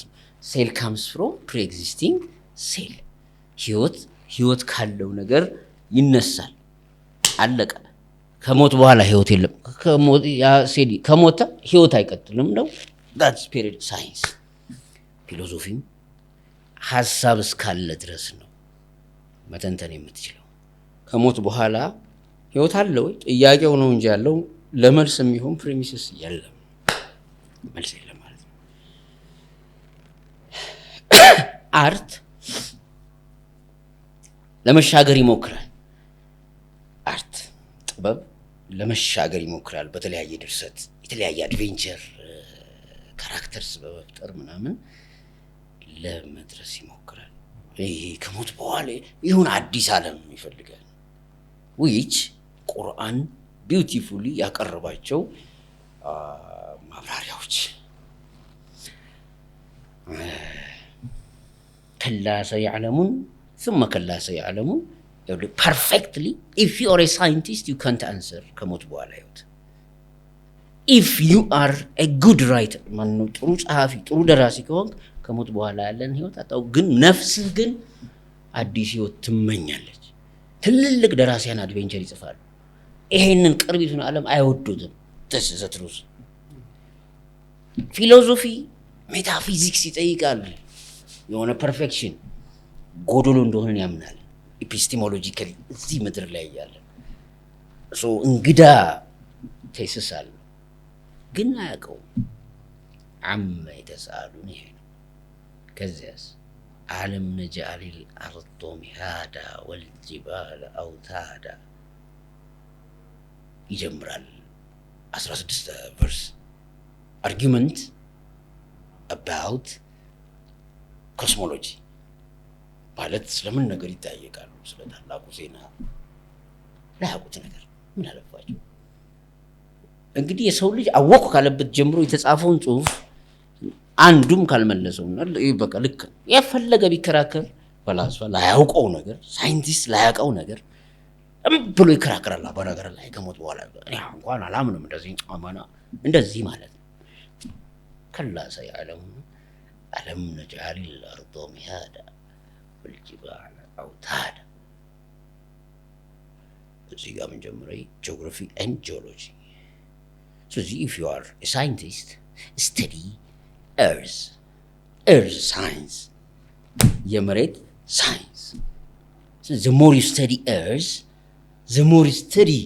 ነው። ሴል ካምስ ፍሮም ፕሪኤግዚስቲንግ ሴል። ህይወት ካለው ነገር ይነሳል። አለቀ። ከሞት በኋላ ህይወት የለም። ከሞተ ህይወት አይቀጥልም ነው። that's spirit ሳይንስ። ፊሎሶፊም ሐሳብ እስካለ ድረስ ነው መተንተን የምትችለው። ከሞት በኋላ ህይወት አለ ወይ ጥያቄው ነው እንጂ ያለው ለመልስ የሚሆን ፕሪሚስስ የለም። መልስ የለም ማለት ነው። አርት ለመሻገር ይሞክራል። አርት ጥበብ ለመሻገር ይሞክራል። በተለያየ ድርሰት የተለያየ አድቬንቸር ካራክተርስ በመፍጠር ምናምን ለመድረስ ይሞክራል። ይሄ ከሞት በኋላ ይሁን አዲስ ዓለም ይፈልጋል። which ቁርአን ቢዩቲፉሊ ያቀርባቸው ማብራሪያዎች ከላ ሰይዕለሙን ثم ከላ ሰይዕለሙን perfectly if you are a scientist you can't answer ከሞት በኋላ ህይወት። if you are a good writer ማነው ጥሩ ጸሐፊ ጥሩ ደራሲ ከሆንክ ከሞት በኋላ ያለን ህይወት አጣው። ግን ነፍስህ ግን አዲስ ህይወት ትመኛለች። ትልልቅ ደራሲያን አድቬንቸር ይጽፋሉ። ይሄንን ቅርቢቱን ዓለም አይወዱትም። this is the truth። ፊሎሶፊ ሜታፊዚክስ ይጠይቃል። የሆነ ፐርፌክሽን ጎዶሎ እንደሆነ ያምናል። ኤፒስቴሞሎጂካሊ እዚህ ምድር ላይ ያለ እንግዳ ቴሲስ አለ ግን አያውቀውም። አማ የተሳሉን ይሄ ነው። ከዚያስ አለም ነጃሊል አርዶ ሚሃዳ ወልጅባል አውታዳ ይጀምራል። 16 ቨርስ አርጊመንት about ኮስሞሎጂ ማለት ስለምን ነገር ይጠያየቃሉ። ስለ ታላቁ ዜና ላያውቁት ነገር ምን አለባቸው? እንግዲህ የሰው ልጅ አወቁ ካለበት ጀምሮ የተጻፈውን ጽሁፍ አንዱም ካልመለሰውና በቃ ልክ የፈለገ ቢከራከር ፈላስፋ ላያውቀው ነገር ሳይንቲስት ላያውቀው ነገር ብሎ ይከራከራል። በነገር ላይ ከሞት በኋላ እኔ እንኳን አላምንም እንደዚህ ማለት ነው። ከላ ሰይዕለሙን አለም ነጃሊል አርዶ ሚሃዳ ወልጅባል አውታዳ። እዚህ ጋር ምን ጀምሮ ጂኦግራፊ ኤንድ ጂኦሎጂ። So if you are a scientist, study earth science, የመሬት ሳይንስ። So the more you study earth, the more you study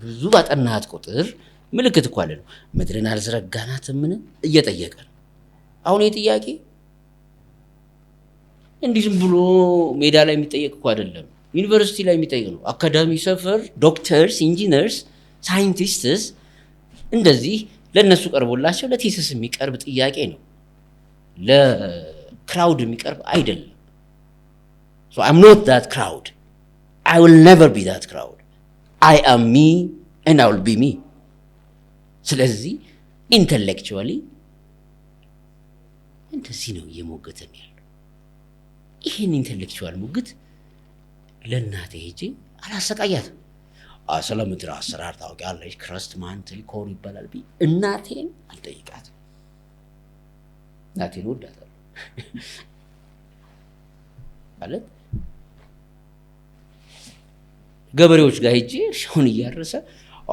ብዙ ባጠናት ቁጥር ምልክት እኮ አለ ነው። ምድርን አልዘረጋናትም ምን እየጠየቀ ነው። አሁን የጥያቄ እንዲህ ዝም ብሎ ሜዳ ላይ የሚጠየቅ እኮ አይደለም፣ ዩኒቨርሲቲ ላይ የሚጠየቅ ነው። አካዳሚ ሰፈር ዶክተርስ፣ ኢንጂነርስ፣ ሳይንቲስትስ እንደዚህ ለነሱ ቀርቦላቸው ለቴሲስ የሚቀርብ ጥያቄ ነው፣ ለክራውድ የሚቀርብ አይደለም። so I'm not that crowd, I will never be that crowd, I am me and I will be me. ስለዚህ ኢንተሌክቹዋሊ እንደዚህ ነው እየሞገተን ያለው። ይህን ኢንተሌክቹዋል ሙግት ለእናቴ ሄጄ አላሰቃያትም። ስለ ምድር አሰራር ታውቂያለሽ፣ ክረስት ማንትል ኮር ይባላል ብዬ እናቴን አልጠይቃትም። እናቴን ወዳታለሁ ማለት ገበሬዎች ጋር ሄጄ እርሻውን እያረሰ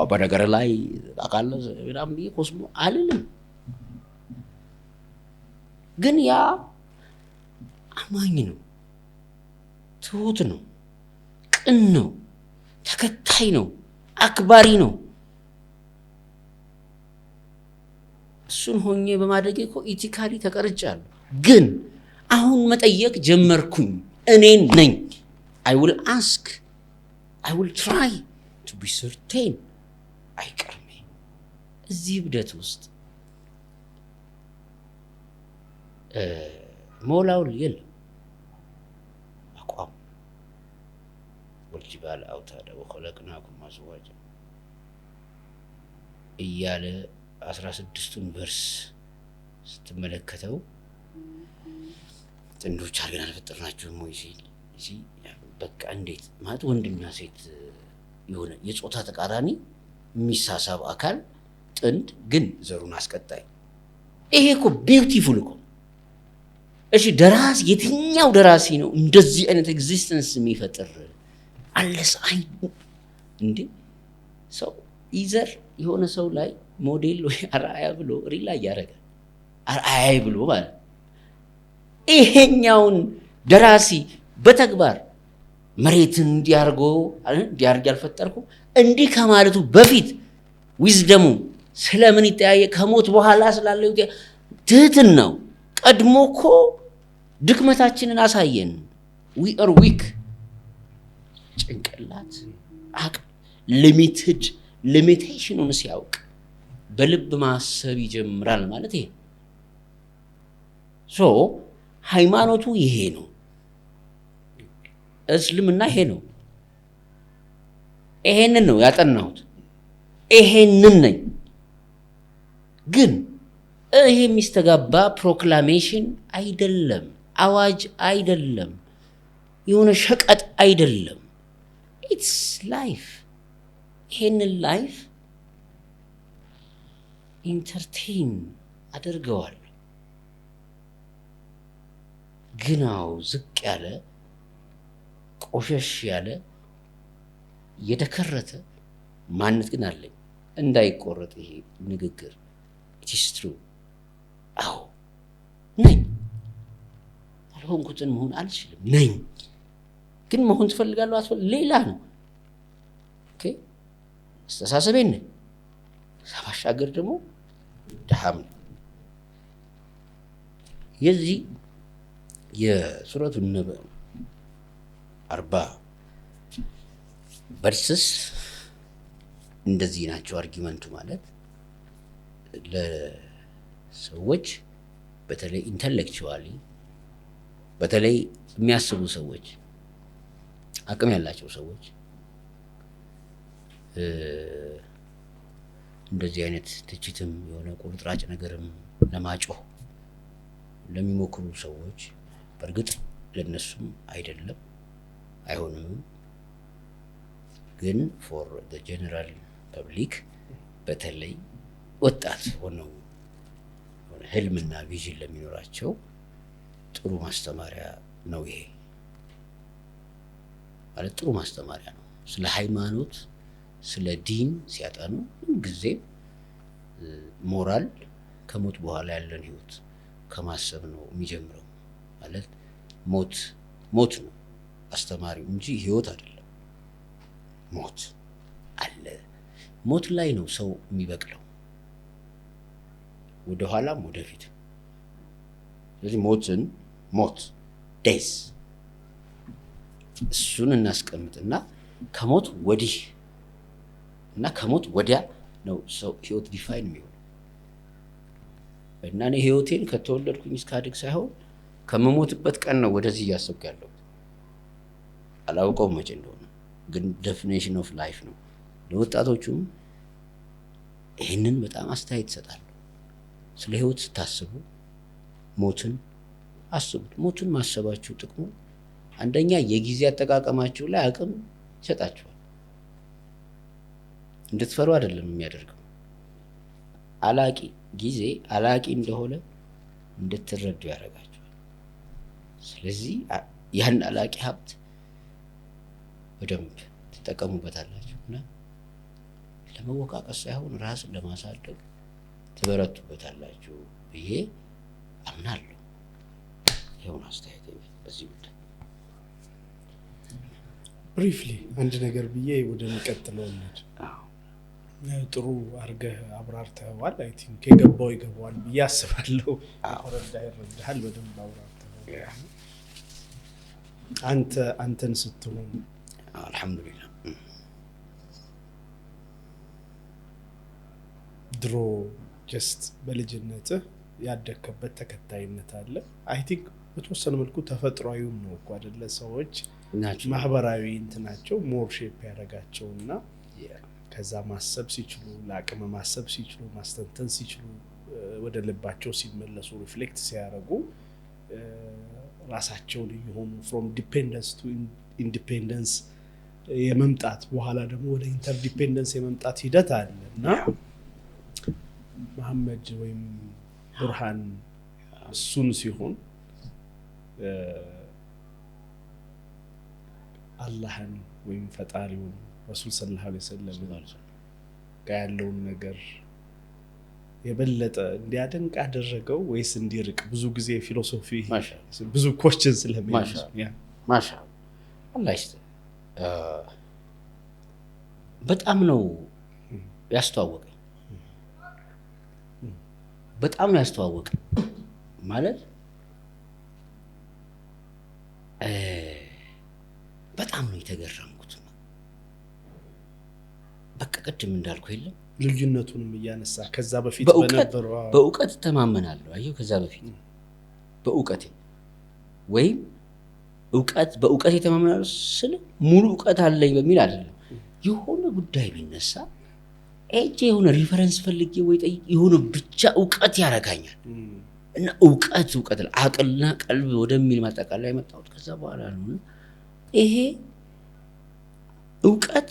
በነገር ላይ ታውቃለህ በጣም ብዬ ኮስሞ አልልም። ግን ያ አማኝ ነው፣ ትሁት ነው፣ ቅን ነው፣ ተከታይ ነው፣ አክባሪ ነው። እሱን ሆኜ በማደጌ እኮ ኢቲካሊ ተቀርጫለሁ። ግን አሁን መጠየቅ ጀመርኩኝ። እኔን ነኝ። I will ask, I will try to be certain. አይቀርም እዚህ እብደት ውስጥ ሞላውል የለም። አቋም ወልጅባል አውታደ ወኸለቅናኩም አዝዋጃ እያለ 16ቱን ቨርስ ስትመለከተው ጥንዶች አድርገን አልፈጠርናቸውም ወይ ሲል በቃ እንዴት ማለት ወንድና ሴት የሆነ የጾታ ተቃራኒ የሚሳሳብ አካል ጥንድ ግን ዘሩን አስቀጣይ። ይሄ እኮ ቢዩቲፉል እኮ። እሺ ደራሲ የትኛው ደራሲ ነው እንደዚህ አይነት ኤግዚስተንስ የሚፈጥር? አለስ አይ እንዴ ሰው ይዘር የሆነ ሰው ላይ ሞዴል ወይ አርአያ ብሎ ሪላ ያደርጋል። አርአያ ብሎ ማለት ይሄኛውን ደራሲ በተግባር መሬትን እንዲያርጎ ያልፈጠርኩ እንዲህ ከማለቱ በፊት ዊዝደሙ ስለምን ይጠያየቅ ከሞት በኋላ ስላለው ትህትናው ቀድሞ እኮ ድክመታችንን አሳየን። we are weak ጭንቅላት አቅ ሊሚቴሽኑን ሲያውቅ በልብ ማሰብ ይጀምራል ማለት ይሄ። ሶ ሃይማኖቱ ይሄ ነው፣ እስልምና ይሄ ነው። ይሄንን ነው ያጠናሁት፣ ይሄንን ነኝ። ግን ይሄ የሚስተጋባ ፕሮክላሜሽን አይደለም፣ አዋጅ አይደለም፣ የሆነ ሸቀጥ አይደለም። ኢትስ ላይፍ። ይሄንን ላይፍ ኢንተርቴን አድርገዋል። ግናው ዝቅ ያለ ቆሸሽ ያለ የተከረተ ማንነት ግን አለኝ። እንዳይቆረጥ ይሄ ንግግር it is true። አዎ ነኝ። አልሆንኩትን መሆን አልችልም። ነኝ ግን መሆን ትፈልጋለሁ አትፈልግ ሌላ ነው። ኦኬ አስተሳሰቤን ነኝ። ባሻገር ደግሞ ደሃም ነው። የዚህ የሱረቱ ነባ 40 ቨርስስ እንደዚህ ናቸው። አርጊመንቱ ማለት ለሰዎች በተለይ ኢንተሌክቹዋሊ በተለይ የሚያስቡ ሰዎች አቅም ያላቸው ሰዎች እንደዚህ አይነት ትችትም የሆነ ቁርጥራጭ ነገርም ለማጮህ ለሚሞክሩ ሰዎች በእርግጥ ለነሱም አይደለም አይሆንም፣ ግን ፎር ዘ ጀነራል ፐብሊክ በተለይ ወጣት ሆነው ህልምና ቪዥን ለሚኖራቸው ጥሩ ማስተማሪያ ነው። ይሄ ማለት ጥሩ ማስተማሪያ ነው። ስለ ሃይማኖት ስለ ዲን ሲያጠኑ ጊዜ ሞራል ከሞት በኋላ ያለን ህይወት ከማሰብ ነው የሚጀምረው። ማለት ሞት ነው አስተማሪው እንጂ ህይወት አይደለም። ሞት አለ። ሞት ላይ ነው ሰው የሚበቅለው፣ ወደ ኋላም ወደፊት። ስለዚህ ሞት ዴዝ እሱን እናስቀምጥና ከሞት ወዲህ እና ከሞት ወዲያ ነው ሰው ህይወት ዲፋይን የሚሆነው። እና እኔ ህይወቴን ከተወለድኩኝ እስካድግ ሳይሆን ከመሞትበት ቀን ነው ወደዚህ እያሰብኩ ያለሁት። አላውቀውም መቼ እንደሆነ፣ ግን ዴፊኒሽን ኦፍ ላይፍ ነው። ለወጣቶቹም ይህንን በጣም አስተያየት እሰጣለሁ። ስለ ህይወት ስታስቡ ሞትን አስቡት። ሞትን ማሰባችሁ ጥቅሙ አንደኛ የጊዜ አጠቃቀማችሁ ላይ አቅም ይሰጣችኋል። እንድትፈሩ አይደለም የሚያደርገው፣ አላቂ ጊዜ አላቂ እንደሆነ እንድትረዱ ያደርጋችኋል። ስለዚህ ያን አላቂ ሀብት በደንብ ትጠቀሙበታላችሁ እና ለመወቃቀስ ሳይሆን ራስን ለማሳደግ ትበረቱበታላችሁ ብዬ አምናለሁ። ይሁን አስተያየት በዚህ ጉዳይ ብሪፍሊ አንድ ነገር ብዬ ወደ የሚቀጥለው እንሂድ። ጥሩ አድርገህ አብራርተዋል። አይ ቲንክ የገባው ይገባዋል ብዬ አስባለሁ። ይረዳሃል በደንብ አብራርተዋል። አንተን ስትሆን አልሐምዱሊላህ ድሮ ጀስት በልጅነትህ ያደከበት ተከታይነት አለ። አይ ቲንክ በተወሰነ መልኩ ተፈጥሯዊም ነው እኮ አይደለ? ሰዎች ማህበራዊ እንትናቸው ሞር ሼፕ ያደርጋቸውና ከዛ ማሰብ ሲችሉ ለአቅም ማሰብ ሲችሉ ማስተንተን ሲችሉ ወደ ልባቸው ሲመለሱ ሪፍሌክት ሲያደርጉ ራሳቸውን እየሆኑ ፍሮም ዲፔንደንስ ቱ ኢንዲፔንደንስ የመምጣት በኋላ ደግሞ ወደ ኢንተርዲፔንደንስ የመምጣት ሂደት አለ እና መሐመድ ወይም ቡርሃን እሱን ሲሆን አላህን ወይም ፈጣሪውን ረሱል ሰለላሁ ዐለይሂ ወሰለም ጋር ያለውን ነገር የበለጠ እንዲያደንቅ አደረገው ወይስ እንዲርቅ? ብዙ ጊዜ ፊሎሶፊ ብዙ ኮስችን ስለሚያነሱ ማሻአላህ አላህ ይስጥ በጣም ነው ያስተዋወቀኝ። በጣም ነው ያስተዋወቀኝ ማለት በጣም ነው የተገረምኩት። በቃ ቅድም እንዳልኩ የለም ልዩነቱንም እያነሳ ከዛ በፊት በነበረው በእውቀት ተማመናለሁ። አየሁ ከዛ በፊት በእውቀቴ ወይም በእውቀቴ ተማመናለሁ ስለ ሙሉ እውቀት አለኝ በሚል አይደለም። የሆነ ጉዳይ ቢነሳ የሆነ ሪፈረንስ ፈልጌ ወይ ጠይቅ የሆነ ብቻ እውቀት ያረጋኛል እና እውቀት አቅልና ቀልብ ወደሚል ማጠቃለያ የመጣሁት ከዛ በኋላ ነው። ይሄ እውቀት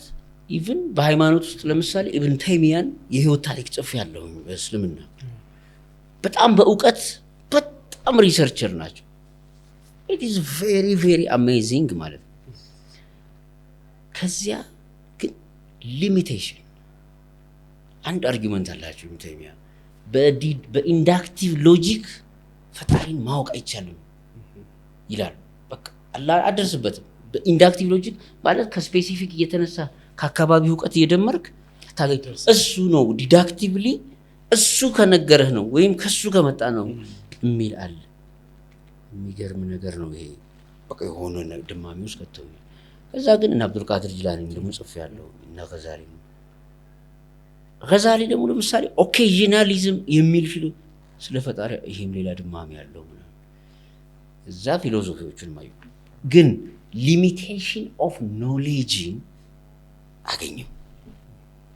ኢቭን በሃይማኖት ውስጥ ለምሳሌ ኢብን ተይሚያን የህይወት ታሪክ ጽፌያለሁ። በእስልምና በጣም በእውቀት በጣም ሪሰርቸር ናቸው። it is very very amazing ማለት ነው። ከዚያ ግን ሊሚቴሽን አንድ አርጊመንት አላቸው ኢብን ተይሚያ በኢንዳክቲቭ ሎጂክ ፈጣሪን ማወቅ አይቻልም ይላል። በቃ አላህ አደረሰበትም። በኢንዳክቲቭ ሎጂክ ማለት ከስፔሲፊክ እየተነሳ ከአካባቢ እውቀት እየደመርክ ታገኝ እሱ ነው። ዲዳክቲቭሊ እሱ ከነገረህ ነው ወይም ከሱ ከመጣ ነው የሚል አለ። የሚገርም ነገር ነው ይሄ። በቃ የሆነ ድማሚ ውስጥ ከተው ከዛ ግን እና አብዱል ቃድር ጂላኒ ደግሞ ጽፌያለሁ እና ገዛሊ ደግሞ ለምሳሌ ኦኬዥናሊዝም የሚል ስለ ፈጣሪ ይሄም ሌላ ድማሚ ያለው ነው። እዛ ፊሎሶፊዎችን ማዩ ግን ሊሚቴሽን ኦፍ ኖሌጅን አገኘው።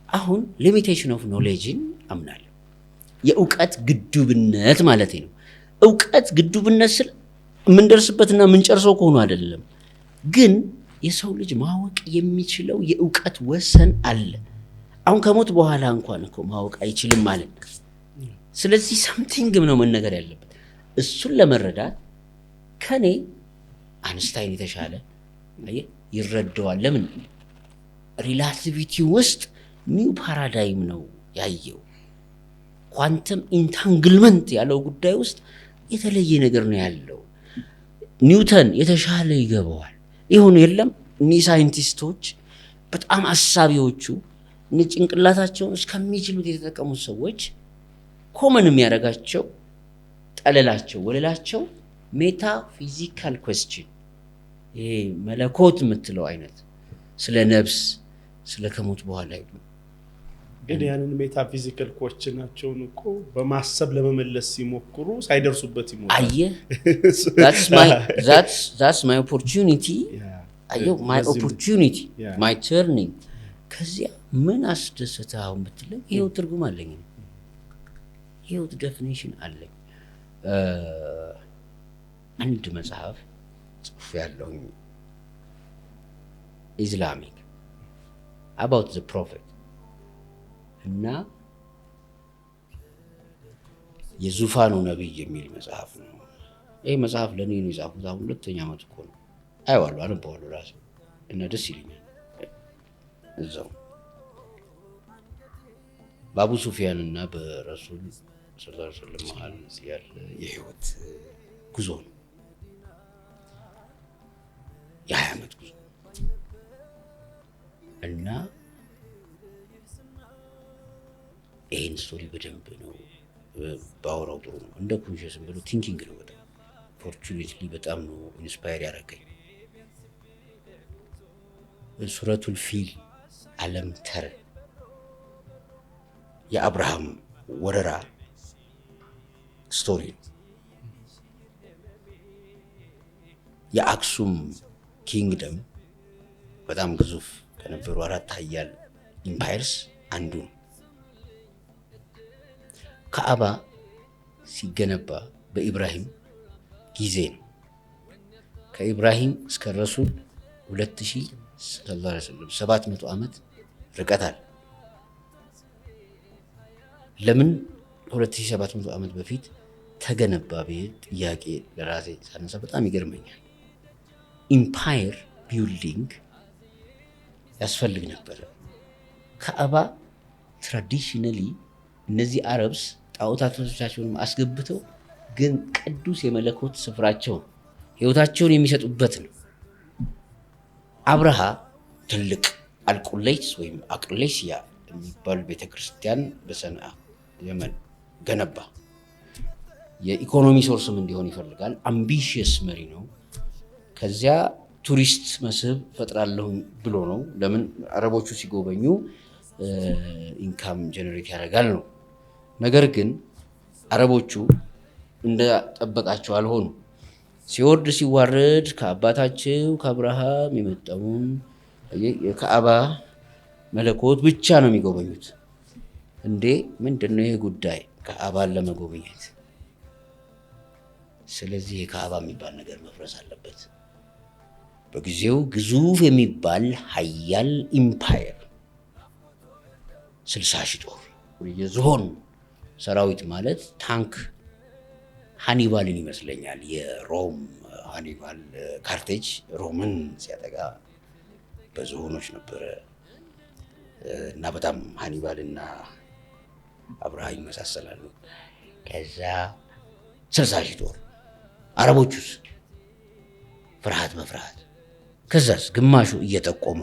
አሁን ሊሚቴሽን ኦፍ ኖሌጅን አምናለሁ። የእውቀት ግዱብነት ማለት ነው። እውቀት ግዱብነት ስል የምንደርስበትና የምንጨርሰው ከሆነ አይደለም፣ ግን የሰው ልጅ ማወቅ የሚችለው የእውቀት ወሰን አለ። አሁን ከሞት በኋላ እንኳን እኮ ማወቅ አይችልም ማለት ነው። ስለዚህ ሳምቲንግም ነው መነገር ያለበት። እሱን ለመረዳት ከኔ አንስታይን የተሻለ ይረዳዋል። ለምን ሪላቲቪቲ ውስጥ ኒው ፓራዳይም ነው ያየው። ኳንተም ኢንታንግልመንት ያለው ጉዳይ ውስጥ የተለየ ነገር ነው ያለው። ኒውተን የተሻለ ይገባዋል። ይሁን የለም እኒህ ሳይንቲስቶች በጣም አሳቢዎቹ ጭንቅላታቸውን እስከሚችሉት የተጠቀሙት ሰዎች ኮመን የሚያደርጋቸው ጠለላቸው ወለላቸው ሜታፊዚካል ኩዌስችን ይሄ መለኮት የምትለው አይነት ስለ ነፍስ ስለ ከሞት በኋላ ግን ያንን ሜታፊዚካል ኩዌስችናቸውን እኮ በማሰብ ለመመለስ ሲሞክሩ ሳይደርሱበት ይሞታል። አየህ that's my opportunity አየው my opportunity my turning ከዚያ ምን አስደሰተህ አሁን ብትለኝ ይሄው ትርጉም አለኝ ይሄው ዴፊኒሽን አለኝ። አንድ መጽሐፍ ጽፍ ያለውኝ ኢስላሚክ about the prophet እና የዙፋኑ ነብይ የሚል መጽሐፍ ነው። ይሄ መጽሐፍ ለኔ ነው የጻፉት። አሁን ሁለተኛ ዓመት እኮ ነው። አይዋለሁ አነበዋለሁ ራሴ እና ደስ ይለኛል። እዛው በአቡ ሱፊያን እና በረሱል ሰለላሁ ዐለይሂ ወሰለም መሃል ያለ የህይወት ጉዞ ነው። የ20 ዓመት ጉዞ እና ይህን ስቶሪ በደንብ ነው ባወራው ጥሩ ነው። እንደ ኮንሽስም ብሎ ቲንኪንግ ነው። በጣም ፎርቹኔትሊ በጣም ነው ኢንስፓየር ያደረገኝ። ሱረቱል ፊል ዓለም ተረ የአብርሃም ወረራ ስቶሪ ነው። የአክሱም ኪንግደም በጣም ግዙፍ ከነበሩ 4 ኃያል ኢምፓየርስ አንዱ ነው። ካዕባ ሲገነባ በኢብራሂም ጊዜ ነው። ከኢብራሂም እስከ ረሱል 2000 ሰለላሁ ዐለይሂ ወሰለም 700 ዓመት ርቀት አለ። ለምን 2700 ዓመት በፊት ተገነባ ብዬ ጥያቄ ለራሴ ሳነሳ በጣም ይገርመኛል። ኢምፓየር ቢልዲንግ ያስፈልግ ነበር። ካዕባ ትራዲሽናሊ እነዚህ አረብስ ጣዖታቶቻቸውን አስገብተው ግን ቅዱስ የመለኮት ስፍራቸው ህይወታቸውን የሚሰጡበት ነው። አብርሃ ትልቅ አልቁሌስ ወይም አቅሌስያ የሚባል ቤተክርስቲያን በሰንዓ የመን ገነባ። የኢኮኖሚ ሶርስም እንዲሆን ይፈልጋል። አምቢሽየስ መሪ ነው። ከዚያ ቱሪስት መስህብ ፈጥራለሁ ብሎ ነው። ለምን አረቦቹ ሲጎበኙ ኢንካም ጀነሬት ያደርጋል ነው። ነገር ግን አረቦቹ እንደጠበቃቸው አልሆኑ። ሲወርድ ሲዋረድ ከአባታቸው ከአብርሃም የመጣውን የካዕባ መለኮት ብቻ ነው የሚጎበኙት። እንዴ ምንድነው ይሄ ጉዳይ? ካዕባን ለመጎብኘት። ስለዚህ የካዕባ የሚባል ነገር መፍረስ አለበት። በጊዜው ግዙፍ የሚባል ኃያል ኢምፓየር 60,000 ጦር የዝሆን ሰራዊት ማለት ታንክ ሃኒባልን ይመስለኛል። የሮም ሃኒባል ካርቴጅ ሮምን ሲያጠቃ በዝሆኖች ነበረ እና በጣም ሃኒባልና አብርሃ ይመሳሰላሉ። ከዛ 60,000 ጦር አረቦቹስ ፍርሃት በፍርሃት ከዛስ ግማሹ እየጠቆመ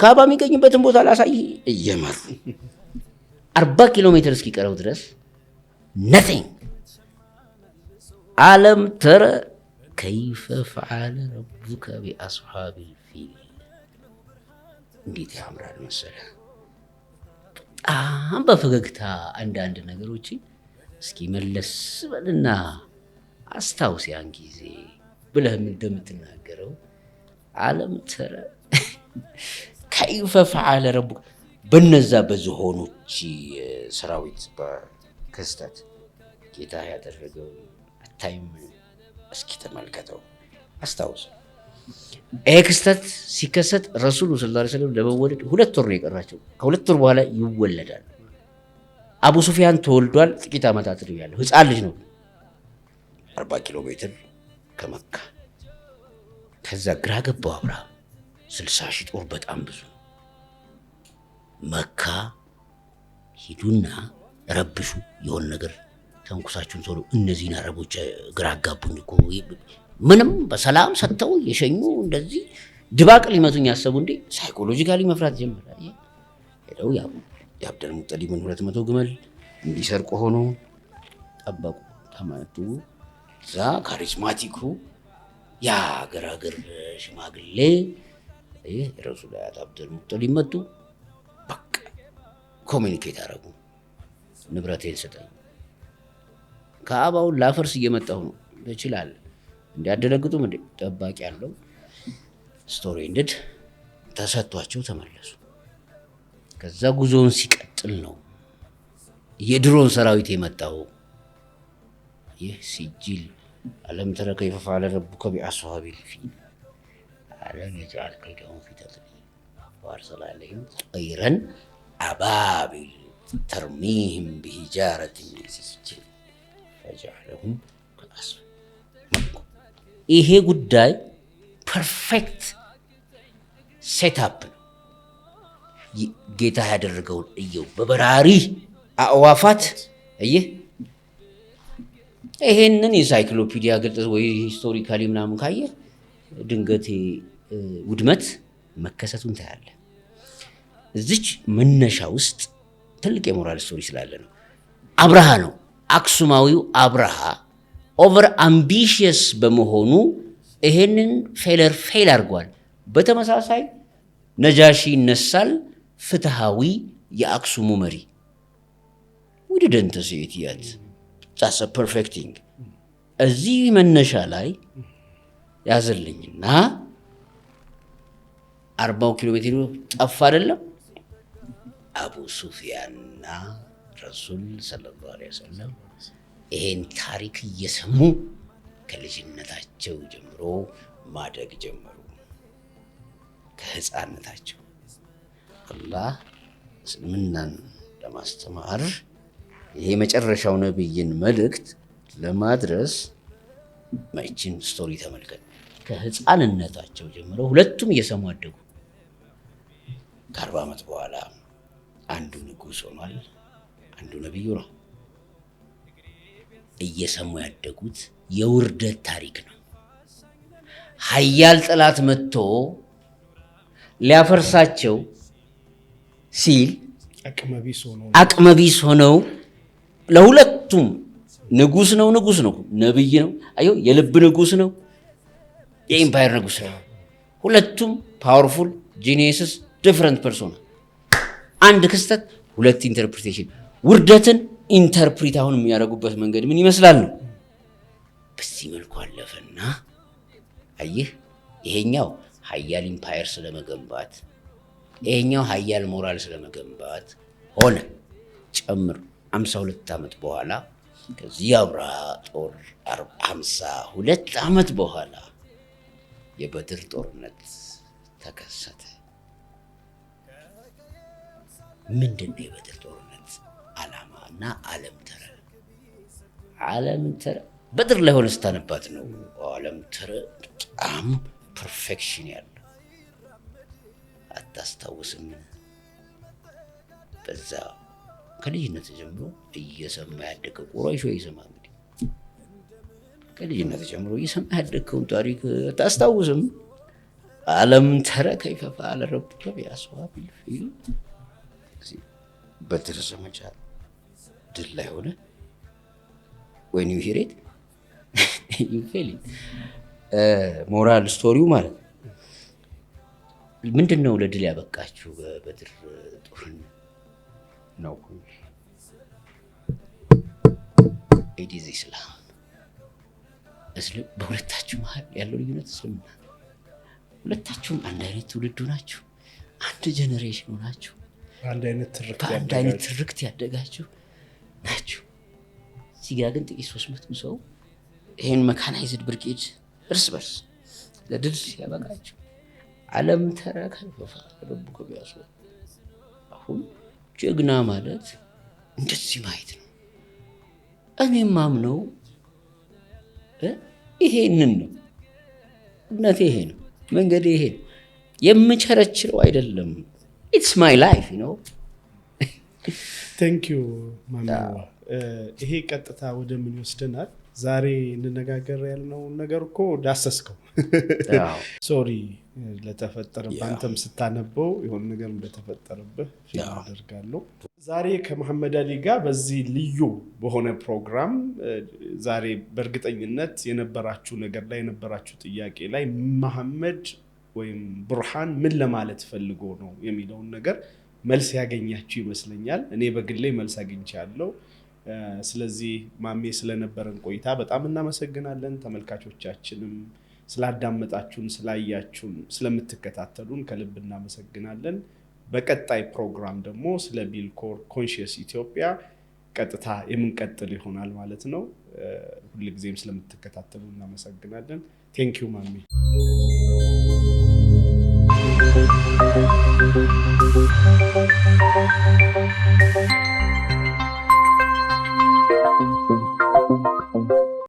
ካዕባ የሚገኝበትን ቦታ ላሳይ እየመሩ 40 ኪሎ ሜትር እስኪቀረው ድረስ nothing ዓለም ተረ ከይፈ ፈዓለ ረቡከ ቢአስሓቢል ፊል እንዴት ያምራል መሰለህ። በጣም በፈገግታ አንዳንድ ነገሮችን እስኪ መለስ በልና አስታውስ ያን ጊዜ ብለህ እንደምትናገረው ዓለም ተረ ከይፈ ፈዓለ ረቡከ በነዛ በዝሆኖች ሰራዊት በክስተት ጌታ ያደረገው አታይም? እስኪ ተመልከተው፣ አስታውስ። ይሄ ክስተት ሲከሰት ረሱሉ ሰለላሁ ዐለይሂ ወሰለም ለመወለድ 2 ወር ነው የቀራቸው። ከ2 ወር በኋላ ይወለዳል። አቡ ሱፊያን ተወልዷል። ጥቂት ዓመታት ነው ያለው፣ ህፃን ልጅ ነው። 40 ኪሎ ሜትር ከመካ። ከዛ ግራ ገባው አብርሃም። 60,000 ጦር በጣም ብዙ። መካ ሂዱና ረብሹ፣ የሆነ ነገር ተንኩሳችሁን ቶሎ። እነዚህን አረቦች ግራ አጋቡኝ እኮ ምንም በሰላም ሰጥተው የሸኙ እንደዚህ ድባቅ ሊመቱኝ ያሰቡ። እንዴ ሳይኮሎጂካሊ መፍራት ጀመረ። ሄደው የአብደል ሙጠሊብን 200 ግመል እንዲሰርቁ ሆኖ ጠበቁ ተመቱ። እዛ ካሪስማቲኩ ያ ገራገር ሽማግሌ ረሱል አብዱል ሙጠሊብ መጡ። በቃ ኮሚኒኬት አደረጉ። ንብረቴን ስጠኝ፣ ከአባውን ላፈርስ እየመጣሁ ነው፣ ትችላለህ። እንዲያደነግጡም እንደ ጠባቂ ያለው ስቶሪ እንድድ ተሰጥቷቸው ተመለሱ። ከዛ ጉዞውን ሲቀጥል ነው የድሮን ሰራዊት የመጣው። ይህ ሲጂል አለም ተረ ከይፈ ፈዐለ ረቡከ ቢአስሐቢል ፊል አለም የጀዐል ከይደሁም ፊ ተድሊል ወአርሰለ ዐለይሂም ጠይረን አባቢል ተርሚሂም ቢሂጃረቲን ሚን ሲጂል ፈጀዐለሁም ከዐስፍ። ይሄ ጉዳይ ፐርፌክት ሴትአፕ ነው። ጌታ ያደረገውን እየው በበራሪ አዕዋፋት እየህ ይሄንን የሳይክሎፒዲያ ገልጽ ወይ ሂስቶሪካሊ ምናምን ካየ ድንገቴ ውድመት መከሰቱን ታያለ። እዚች መነሻ ውስጥ ትልቅ የሞራል ስቶሪ ስላለ ነው። አብርሃ ነው አክሱማዊው አብርሃ ኦቨር አምቢሽየስ በመሆኑ ይሄንን ፌል አድርጓል። በተመሳሳይ ነጃሺ ይነሳል፣ ፍትሃዊ የአክሱሙ መሪ ውድደንተ ሴትያት that's a perfect thing። እዚህ መነሻ ላይ ያዘልኝና 40 ኪሎ ሜትር ጠፋ አይደለም አቡ ሱፊያንና ረሱል ሰለላሁ ዐለይሂ ወሰለም ይሄን ታሪክ እየሰሙ ከልጅነታቸው ጀምሮ ማደግ ጀመሩ። ከህፃንነታቸው አላህ እስልምናን ለማስተማር ይሄ መጨረሻው ነብይን መልእክት ለማድረስ ማይችን ስቶሪ ተመልከት። ከህፃንነታቸው ጀምሮ ሁለቱም እየሰሙ አደጉ። ከ40 ዓመት በኋላ አንዱ ንጉስ ሆኗል፣ አንዱ ነብዩ ነው። እየሰሙ ያደጉት የውርደት ታሪክ ነው። ኃያል ጠላት መጥቶ ሊያፈርሳቸው ሲል አቅመቢስ ሆነው ለሁለቱም ንጉስ ነው፣ ነብይ ነው፣ አዩ የልብ ንጉስ ነው፣ የኢምፓየር ንጉስ ነው። ሁለቱም ፓወርፉል ጂኒየስስ ዲፈረንት ፐርሶና። አንድ ክስተት ሁለት ኢንተርፕሪቴሽን። ውርደትን ኢንተርፕሪት አሁን የሚያደርጉበት መንገድ ምን ይመስላል ነው። በዚህ መልኩ አለፈና አየህ ይሄኛው ኃያል ኢምፓየር ስለመገንባት፣ ይሄኛው ኃያል ሞራል ስለመገንባት ሆነ ጨምር 52 ዓመት በኋላ ከዚህ አብርሃ ጦር 52 ዓመት በኋላ የበድር ጦርነት ተከሰተ። ምንድነው የበድር ጦርነት ዓላማና ዓለም ተረ በድር ላይ ሆነ ስታነባት ነው ዓለም ተረ በጣም ፐርፌክሽን ያለው አታስታውስም? በዛ ከልጅነት ጀምሮ እየሰማ ያደገ ቁረይሽ ይሰማ እንግዲህ ከልጅነት ጀምሮ እየሰማ ያደገውን ታሪክ አታስታውስም? ዓለም ተረ ከይፈ ፈዐለ ረቡከ ቢአስሐቢል ፊል። በድር ዘመቻ ድል ላይ ሆነ when you hear it you feel it። ሞራል ስቶሪው ማለት ምንድነው? ለድል ያበቃችሁ በበድር ጦርነት ነው። it is Islam። በሁለታችሁ መሀል ያለው ልዩነት እስልምና። ሁለታችሁም አንድ አይነት ትውልዱ ናችሁ፣ አንድ ጀነሬሽን ናችሁ፣ በአንድ አይነት ትርክት ያደጋችሁ ናችሁ። ሲጋ ግን ጥቂት 300 ሰው ይሄን መካናይዝድ ብርጌድ እርስ በርስ ለድል ያበቃችሁ ዓለም ተረ ከይፈ ፈዐለ ረቡከ ቢአስሐቢል። አሁን ጀግና ማለት እንደዚህ ማየት ነው። እኔም ማምነው ይሄንን ነው። እውነቴ ይሄ ነው። መንገዴ ይሄ ነው። የምቸረችረው አይደለም። ኢትስ ማይ ላይፍ ዩ ኖ። ቴንክ ዩ ማማዋ። ይሄ ቀጥታ ወደ ምን ይወስደናል? ዛሬ እንነጋገር ያልነው ነገር እኮ ዳሰስከው። ሶሪ ለተፈጠረብህ፣ አንተም ስታነበው የሆነ ነገር እንደተፈጠረብህ ፊል አደርጋለሁ። ዛሬ ከመሐመድ አሊ ጋር በዚህ ልዩ በሆነ ፕሮግራም ዛሬ በእርግጠኝነት የነበራችሁ ነገር ላይ የነበራችሁ ጥያቄ ላይ መሐመድ ወይም ቡርሃን ምን ለማለት ፈልጎ ነው የሚለውን ነገር መልስ ያገኛችሁ ይመስለኛል። እኔ በግሌ መልስ አግኝቻለሁ። ስለዚህ ማሜ ስለነበረን ቆይታ በጣም እናመሰግናለን። ተመልካቾቻችንም ስላዳመጣችሁን፣ ስላያችሁን፣ ስለምትከታተሉን ከልብ እናመሰግናለን። በቀጣይ ፕሮግራም ደግሞ ስለ ቢልኮር ኮንሺየስ ኢትዮጵያ ቀጥታ የምንቀጥል ይሆናል ማለት ነው። ሁልጊዜም ስለምትከታተሉ እናመሰግናለን። ቴንክ ዩ ማሜ።